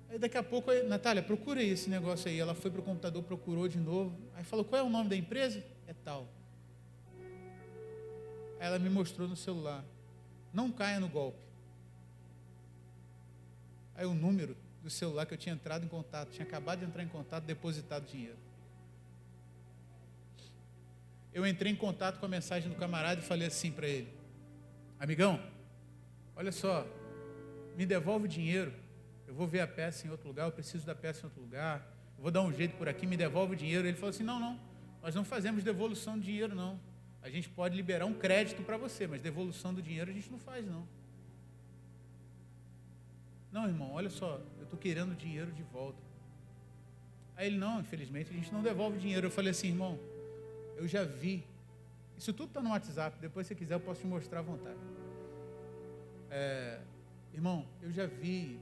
Aí daqui a pouco, Natália, procura aí esse negócio aí. Ela foi para o computador, procurou de novo. Aí falou, qual é o nome da empresa? É tal. Aí ela me mostrou no celular. Não caia no golpe. Aí o número do celular que eu tinha entrado em contato, tinha acabado de entrar em contato, depositado dinheiro. Eu entrei em contato com a mensagem do camarada e falei assim para ele, amigão, olha só, me devolve o dinheiro, eu vou ver a peça em outro lugar, eu preciso da peça em outro lugar, eu vou dar um jeito por aqui, me devolve o dinheiro. Ele falou assim, não, nós não fazemos devolução de dinheiro não, a gente pode liberar um crédito para você, mas devolução do dinheiro a gente não faz não. Não, irmão, olha só, eu estou querendo dinheiro de volta. Aí ele, não, infelizmente a gente não devolve dinheiro. Eu falei assim, irmão, eu já vi, isso tudo está no WhatsApp, depois se você quiser eu posso te mostrar à vontade. Irmão, eu já vi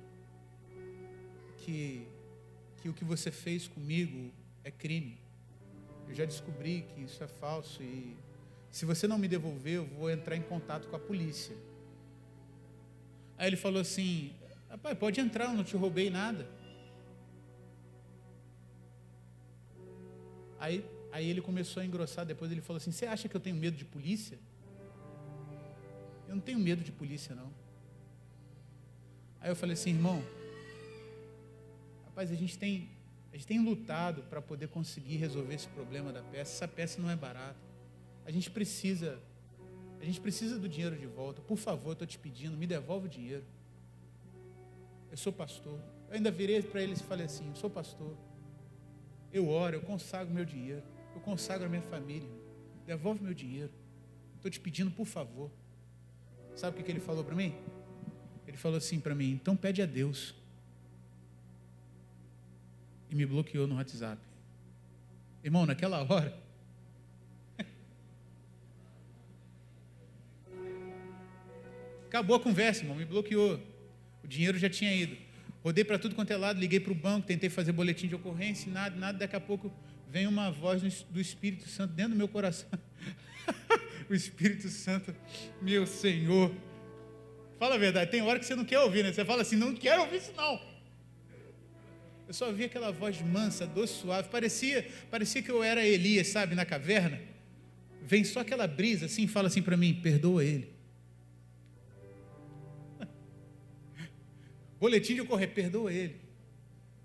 que o que você fez comigo é crime. Eu já descobri que isso é falso e se você não me devolver, eu vou entrar em contato com a polícia. Aí ele falou assim, rapaz, pode entrar, eu não te roubei nada. Aí ele começou a engrossar, depois ele falou assim, você acha que eu tenho medo de polícia? Eu não tenho medo de polícia, não. Aí eu falei assim, irmão, rapaz, a gente tem lutado para poder conseguir resolver esse problema da peça, essa peça não é barata. A gente precisa do dinheiro de volta, por favor, eu estou te pedindo, me devolve o dinheiro. Eu sou pastor. Eu ainda virei para eles e falei assim, eu sou pastor, eu oro, eu consagro meu dinheiro, eu consagro a minha família, devolve meu dinheiro, estou te pedindo, por favor. Sabe o que ele falou para mim? Ele falou assim para mim, então pede a Deus. E me bloqueou no WhatsApp. Irmão, naquela hora, Acabou a conversa, irmão, me bloqueou. O dinheiro já tinha ido. Rodei para tudo quanto é lado, liguei para o banco, tentei fazer boletim de ocorrência, nada. Daqui a pouco vem uma voz do Espírito Santo dentro do meu coração. O Espírito Santo, meu Senhor. Fala a verdade, tem hora que você não quer ouvir, né? Você fala assim, não quero ouvir isso não. Eu só vi aquela voz mansa, doce, suave. Parecia que eu era Elias, sabe, na caverna. Vem só aquela brisa assim, fala assim para mim, perdoa ele. Boletim de ocorrência, perdoa ele.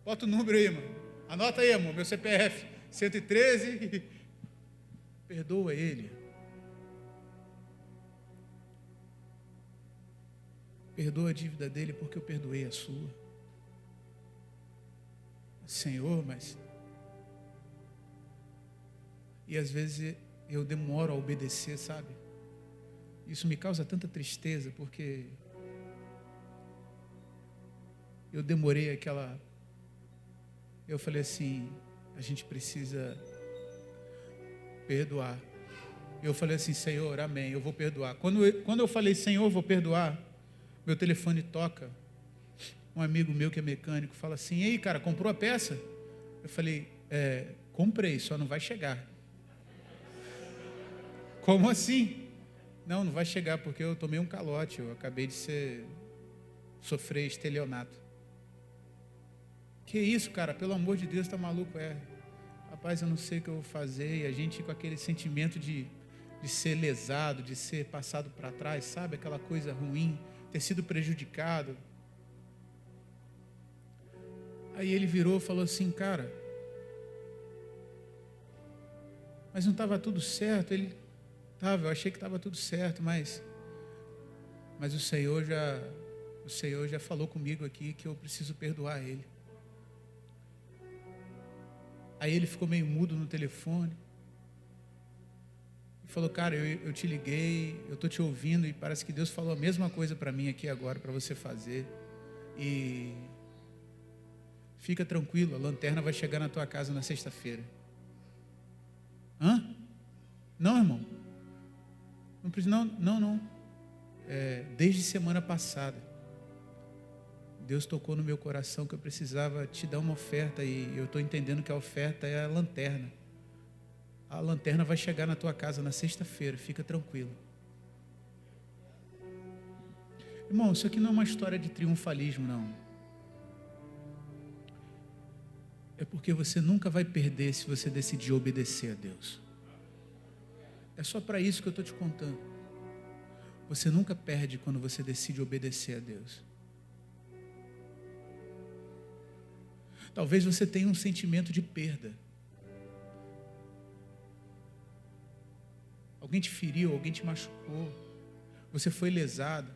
Bota o número aí, irmão. Anota aí, irmão, meu CPF, 113. Perdoa ele. Perdoa a dívida dele porque eu perdoei a sua. Senhor, mas... E às vezes eu demoro a obedecer, sabe? Isso me causa tanta tristeza, porque eu demorei eu falei assim, a gente precisa perdoar. Eu falei assim, Senhor, amém, eu vou perdoar. Quando eu falei, Senhor, eu vou perdoar, meu telefone toca. Um amigo meu que é mecânico fala assim, e aí, cara, comprou a peça? Eu falei, comprei, só não vai chegar. Como assim? Não vai chegar, porque eu tomei um calote, eu acabei de sofrer estelionato. Que isso, cara, pelo amor de Deus, tá maluco? Rapaz, eu não sei o que eu vou fazer, e a gente com aquele sentimento de ser lesado, de ser passado para trás, sabe? Aquela coisa ruim, ter sido prejudicado. Aí ele virou e falou assim, cara, mas não estava tudo certo? Ele estava, eu achei que estava tudo certo, mas o Senhor já falou comigo aqui que eu preciso perdoar ele. Aí ele ficou meio mudo no telefone e falou, cara, eu te liguei, eu estou te ouvindo e parece que Deus falou a mesma coisa para mim aqui agora, para você fazer. E fica tranquilo, a lanterna vai chegar na tua casa na sexta-feira. Hã? Não, irmão. Não precisa, não. Desde semana passada, Deus tocou no meu coração que eu precisava te dar uma oferta e eu estou entendendo que a oferta é a lanterna. A lanterna vai chegar na tua casa na sexta-feira, fica tranquilo. Irmão, isso aqui não é uma história de triunfalismo, não. É porque você nunca vai perder se você decidir obedecer a Deus. É só para isso que eu estou te contando. Você nunca perde quando você decide obedecer a Deus. Talvez você tenha um sentimento de perda. Alguém te feriu, alguém te machucou. Você foi lesado.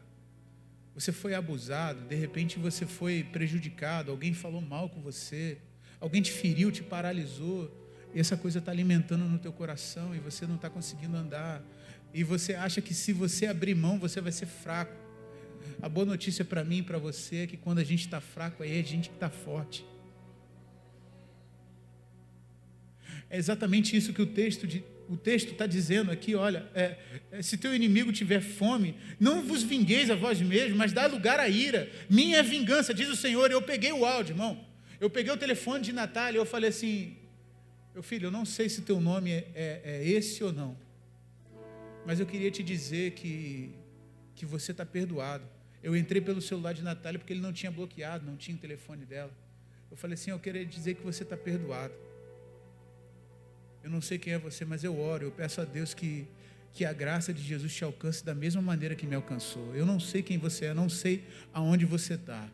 Você foi abusado. De repente você foi prejudicado. Alguém falou mal com você. Alguém te feriu, te paralisou. E essa coisa está alimentando no teu coração e você não está conseguindo andar. E você acha que se você abrir mão, você vai ser fraco. A boa notícia para mim e para você é que quando a gente está fraco, aí é a gente que está forte. É exatamente isso que o texto está dizendo aqui, olha, se teu inimigo tiver fome, não vos vingueis a vós mesmos, mas dá lugar à ira. Minha é vingança, diz o Senhor. Eu peguei o áudio, irmão. Eu peguei o telefone de Natália, eu falei assim, meu filho, eu não sei se teu nome é esse ou não, mas eu queria te dizer que você está perdoado. Eu entrei pelo celular de Natália porque ele não tinha bloqueado, não tinha o telefone dela. Eu falei assim, eu queria dizer que você está perdoado. Eu não sei quem é você, mas eu oro, eu peço a Deus que a graça de Jesus te alcance da mesma maneira que me alcançou. Eu não sei quem você é, não sei aonde você está,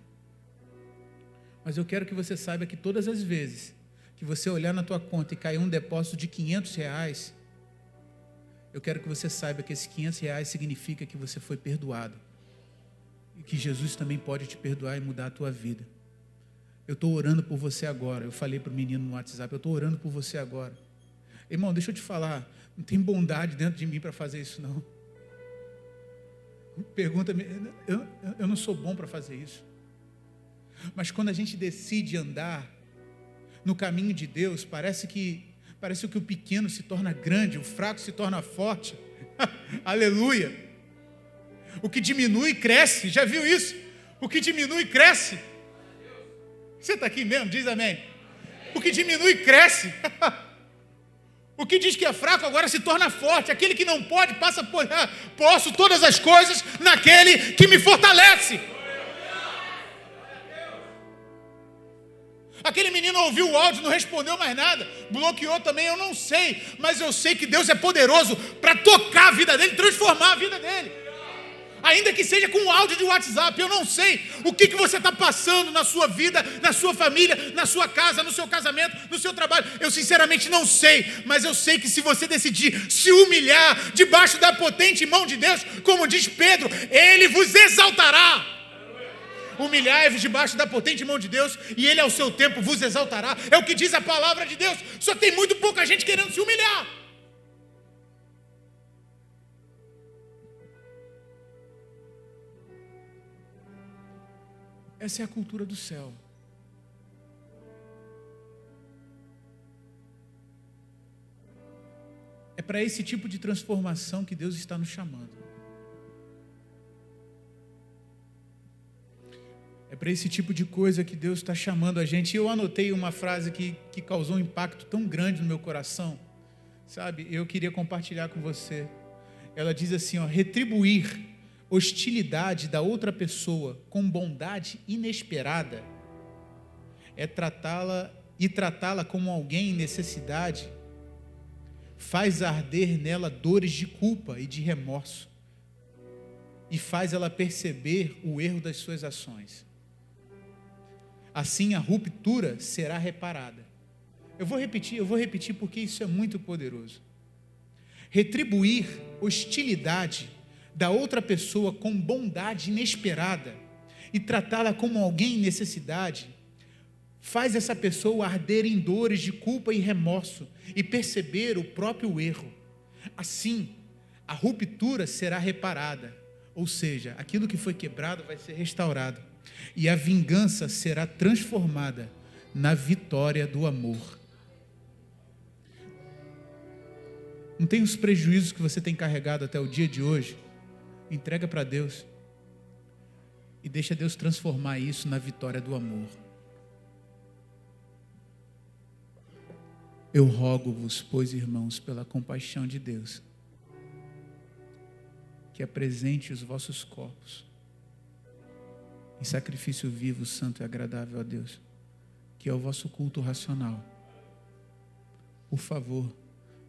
mas eu quero que você saiba que todas as vezes que você olhar na tua conta e cair um depósito de R$500, eu quero que você saiba que esses R$500 significa que você foi perdoado e que Jesus também pode te perdoar e mudar a tua vida. Eu estou orando por você agora. Eu falei para o menino no WhatsApp, eu estou orando por você agora. Irmão, deixa eu te falar, não tem bondade dentro de mim para fazer isso, não. Pergunta-me, eu não sou bom para fazer isso. Mas quando a gente decide andar no caminho de Deus, parece que o pequeno se torna grande, o fraco se torna forte. Aleluia! O que diminui, cresce. Já viu isso? O que diminui, cresce. Você está aqui mesmo? Diz amém. O que diminui, cresce. O que diz que é fraco agora se torna forte. Aquele que não pode passa por posso todas as coisas naquele que me fortalece. Aquele menino ouviu o áudio, não respondeu mais nada, bloqueou também, eu não sei, mas eu sei que Deus é poderoso para tocar a vida dele, transformar a vida dele. Ainda que seja com um áudio de WhatsApp, eu não sei o que você está passando na sua vida, na sua família, na sua casa, no seu casamento, no seu trabalho. Eu sinceramente não sei, mas eu sei que se você decidir se humilhar debaixo da potente mão de Deus, como diz Pedro, Ele vos exaltará. Humilhai-vos debaixo da potente mão de Deus e Ele ao seu tempo vos exaltará. É o que diz a palavra de Deus. Só tem muito pouca gente querendo se humilhar. Essa é a cultura do céu. É para esse tipo de transformação que Deus está nos chamando. É para esse tipo de coisa que Deus está chamando a gente. E eu anotei uma frase que causou um impacto tão grande no meu coração. Sabe, eu queria compartilhar com você. Ela diz assim, retribuir hostilidade da outra pessoa com bondade inesperada é tratá-la como alguém em necessidade, faz arder nela dores de culpa e de remorso e faz ela perceber o erro das suas ações. Assim a ruptura será reparada. Eu vou repetir porque isso é muito poderoso. Retribuir hostilidade da outra pessoa com bondade inesperada e tratá-la como alguém em necessidade, faz essa pessoa arder em dores de culpa e remorso e perceber o próprio erro. Assim, a ruptura será reparada, ou seja, aquilo que foi quebrado vai ser restaurado e a vingança será transformada na vitória do amor. Não tem os prejuízos que você tem carregado até o dia de hoje? Entrega para Deus e deixa Deus transformar isso na vitória do amor. Eu rogo-vos, pois, irmãos, pela compaixão de Deus, que apresente os vossos corpos em sacrifício vivo, santo e agradável a Deus, que é o vosso culto racional. Por favor,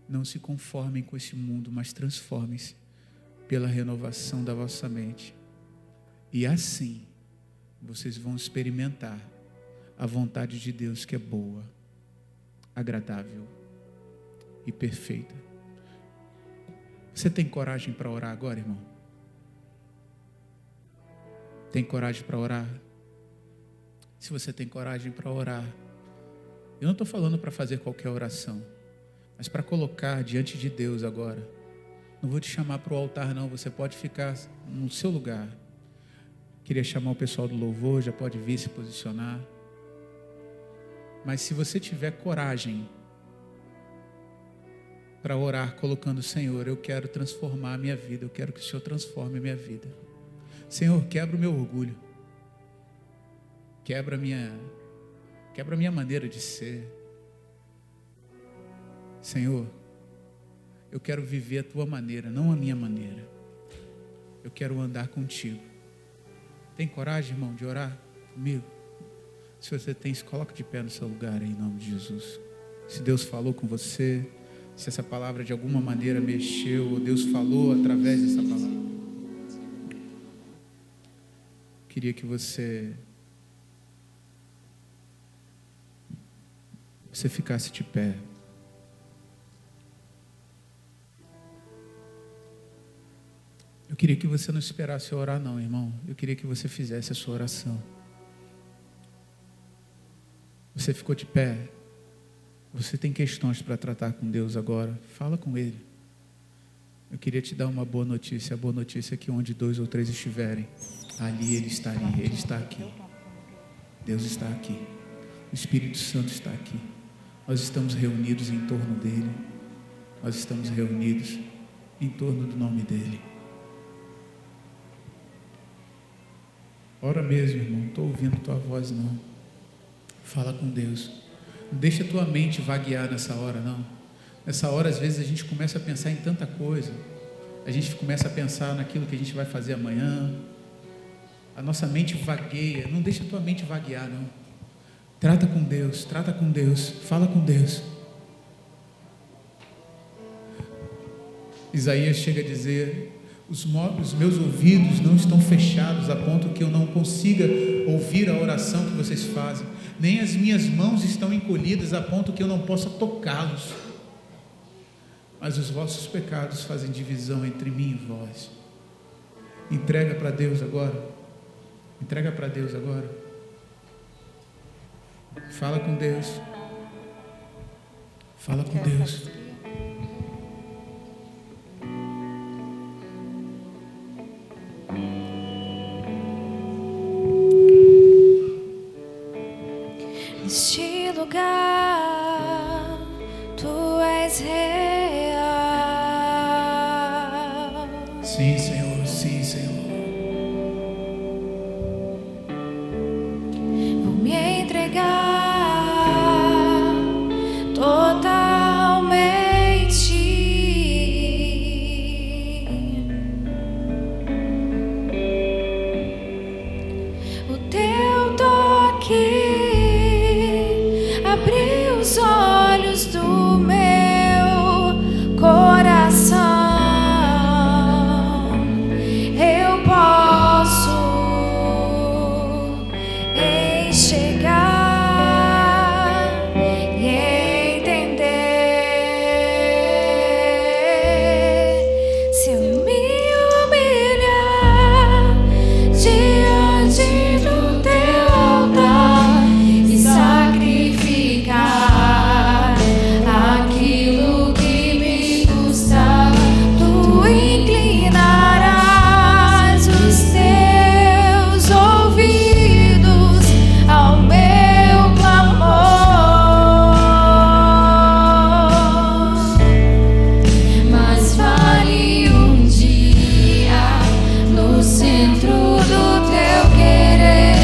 não se conformem com esse mundo, mas transformem-se pela renovação da vossa mente. E assim, vocês vão experimentar a vontade de Deus, que é boa, agradável e perfeita. Você tem coragem para orar agora, irmão? Tem coragem para orar? Se você tem coragem para orar, eu não estou falando para fazer qualquer oração, mas para colocar diante de Deus agora. Não vou te chamar para o altar não, você pode ficar no seu lugar. Queria chamar o pessoal do louvor, já pode vir se posicionar. Mas se você tiver coragem para orar colocando, Senhor, eu quero transformar a minha vida, eu quero que o Senhor transforme a minha vida. Senhor, quebra o meu orgulho, quebra a minha maneira de ser. Senhor, eu quero viver a tua maneira, não a minha maneira. Eu quero andar contigo. Tem coragem, irmão, de orar comigo? Se você tem, se coloca de pé no seu lugar aí, em nome de Jesus. Se Deus falou com você, se essa palavra de alguma maneira mexeu, ou Deus falou através dessa palavra, queria que você ficasse de pé. Eu queria que você não esperasse eu orar não, irmão. Eu queria que você fizesse a sua oração. Você ficou de pé. Você tem questões para tratar com Deus agora. Fala com Ele. Eu queria te dar uma boa notícia. A boa notícia é que onde 2 ou 3 estiverem, ali Ele está ali. Ele está aqui. Deus está aqui. O Espírito Santo está aqui. Nós estamos reunidos em torno dEle. Nós estamos reunidos em torno do nome dEle. Ora mesmo, irmão, não estou ouvindo tua voz não. Fala com Deus. Não deixa a tua mente vaguear nessa hora não. Nessa hora às vezes a gente começa a pensar em tanta coisa. A gente começa a pensar naquilo que a gente vai fazer amanhã. A nossa mente vagueia. Não deixa a tua mente vaguear não. Trata com Deus, fala com Deus. Isaías chega a dizer: os meus ouvidos não estão fechados a ponto que eu não consiga ouvir a oração que vocês fazem, nem as minhas mãos estão encolhidas a ponto que eu não possa tocá-los, mas os vossos pecados fazem divisão entre mim e vós. Entrega para Deus agora. Fala com Deus. Neste lugar, tu és real. Sim, Senhor. Vou me entregar totalmente. O teu toque abriu os olhos do meu coração. Eu posso enxergar e entender. Se eu me humilhar diante do teu altar e sacrificar aquilo que me custa, tu inclinarás os teus ouvidos ao meu clamor. Mas vale um dia no centro do teu querer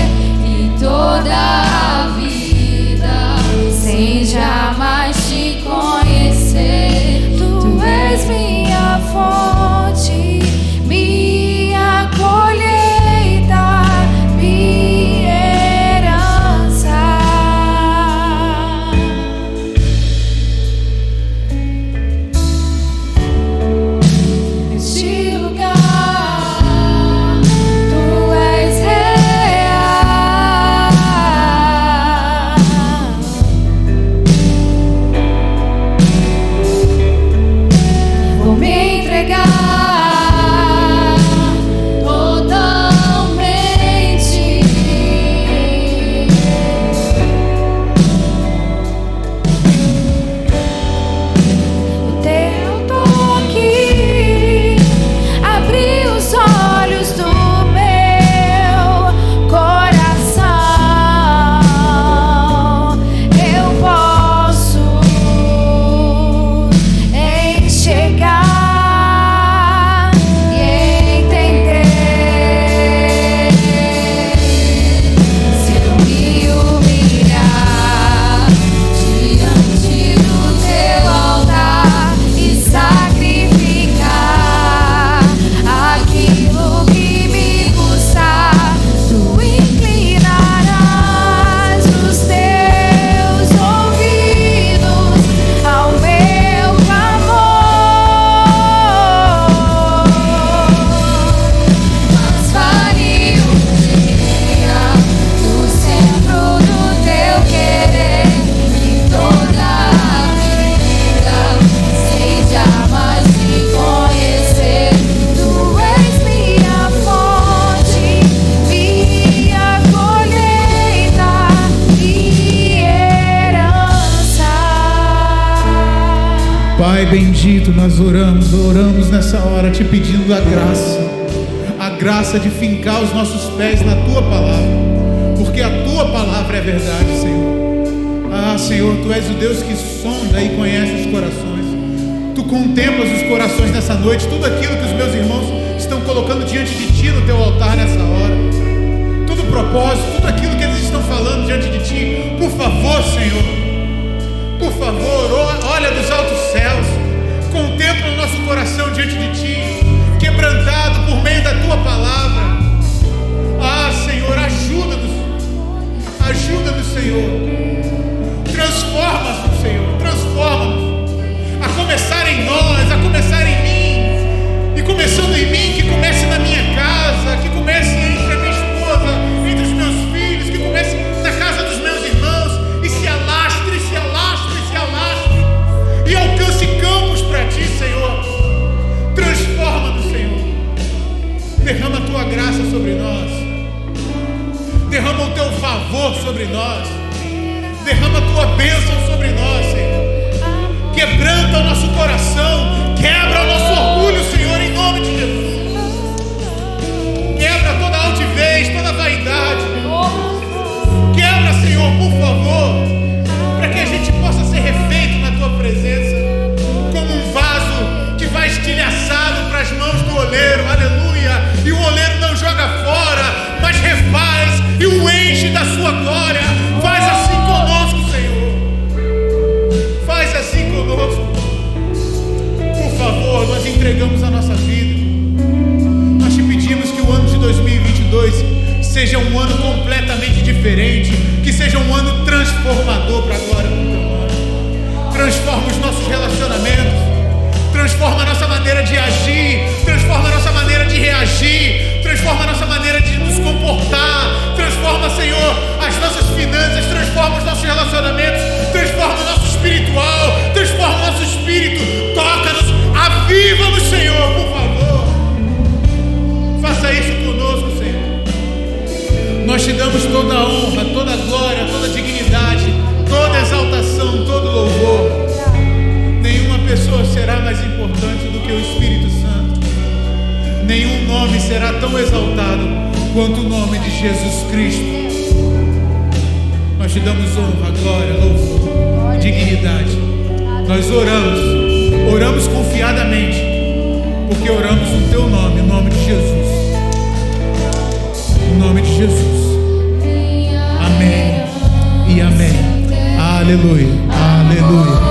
e toda a vida sem jamais te conhecer. Tu és minha fonte, minha colheita, minha herança. Neste lugar, tu és real. Vou me entregar totalmente. O teu toque abriu os olhos do meu coração. Eu posso enxergar e entender. Se eu me humilhar diante do teu altar e sacrificar aquilo que me custar, tu inclinarás os teus ouvidos ao meu clamor. Mas vale um dia no centro do teu querer e toda a vida sem jamais te conhecer. Tu és minha fonte, minha colheita e herança. Pai bendito, nós oramos nessa hora te pedindo a graça de fincar os nossos pés na tua palavra, porque a tua palavra é verdade, Senhor. Senhor, tu és o Deus que sonda e conhece os corações. Tu contemplas os corações nessa noite, tudo aquilo que os meus irmãos estão colocando diante de ti no teu altar nessa hora. Tu propósito, tudo aquilo que eles estão falando diante de Ti. Por favor, Senhor, por favor, olha dos altos céus, contempla o nosso coração diante de Ti, quebrantado por meio da Tua palavra. Ah, Senhor, ajuda-nos, Senhor. Transforma-nos, Senhor, transforma-nos. A começar em nós, a começar em mim. E começando em mim, que comece na minha casa, que comece entre a minha esposa, entre os meus filhos, que comece na casa dos meus irmãos, e se alastre, e se alastre, e se alastre, e alcance campos para Ti, Senhor. Transforma-nos, Senhor. Derrama a Tua graça sobre nós. Derrama o Teu favor sobre nós. Derrama a Tua bênção sobre nós, Senhor. Quebranta o nosso coração. Quebra o nosso orgulho, Senhor, em nome de Jesus. Quebra toda a altivez, toda a vaidade. Quebra, Senhor, por favor, para que a gente possa ser refeito na Tua presença, como um vaso que vai estilhaçado para as mãos do oleiro. Aleluia. E o oleiro não joga fora, mas refaz e o enche da Sua glória. Faz assim conosco, Senhor. Faz assim conosco. Por favor, nós entregamos a nossa vida. Nós te pedimos que o ano de 2022 seja um ano completamente diferente, que seja um ano transformador para a glória do Teu nome. Transforma os nossos relacionamentos, transforma a nossa maneira de agir, transforma a nossa maneira de reagir, transforma a nossa maneira de nos comportar, transforma, Senhor, as nossas finanças, transforma os nossos relacionamentos, transforma o nosso espiritual, transforma o nosso espírito, toca-nos, aviva-nos, Senhor, por favor. Faça isso conosco, Senhor. Nós te damos toda a honra, toda a glória, toda a dignidade, toda a exaltação, todo o louvor. Nenhuma pessoa será mais importante do que o Espírito Santo. Nenhum nome será tão exaltado quanto o nome de Jesus Cristo. Nós te damos honra, glória, louvor, dignidade. Nós oramos confiadamente, porque oramos no Teu nome, em nome de Jesus. Em nome de Jesus. Amém e amém. Aleluia, aleluia.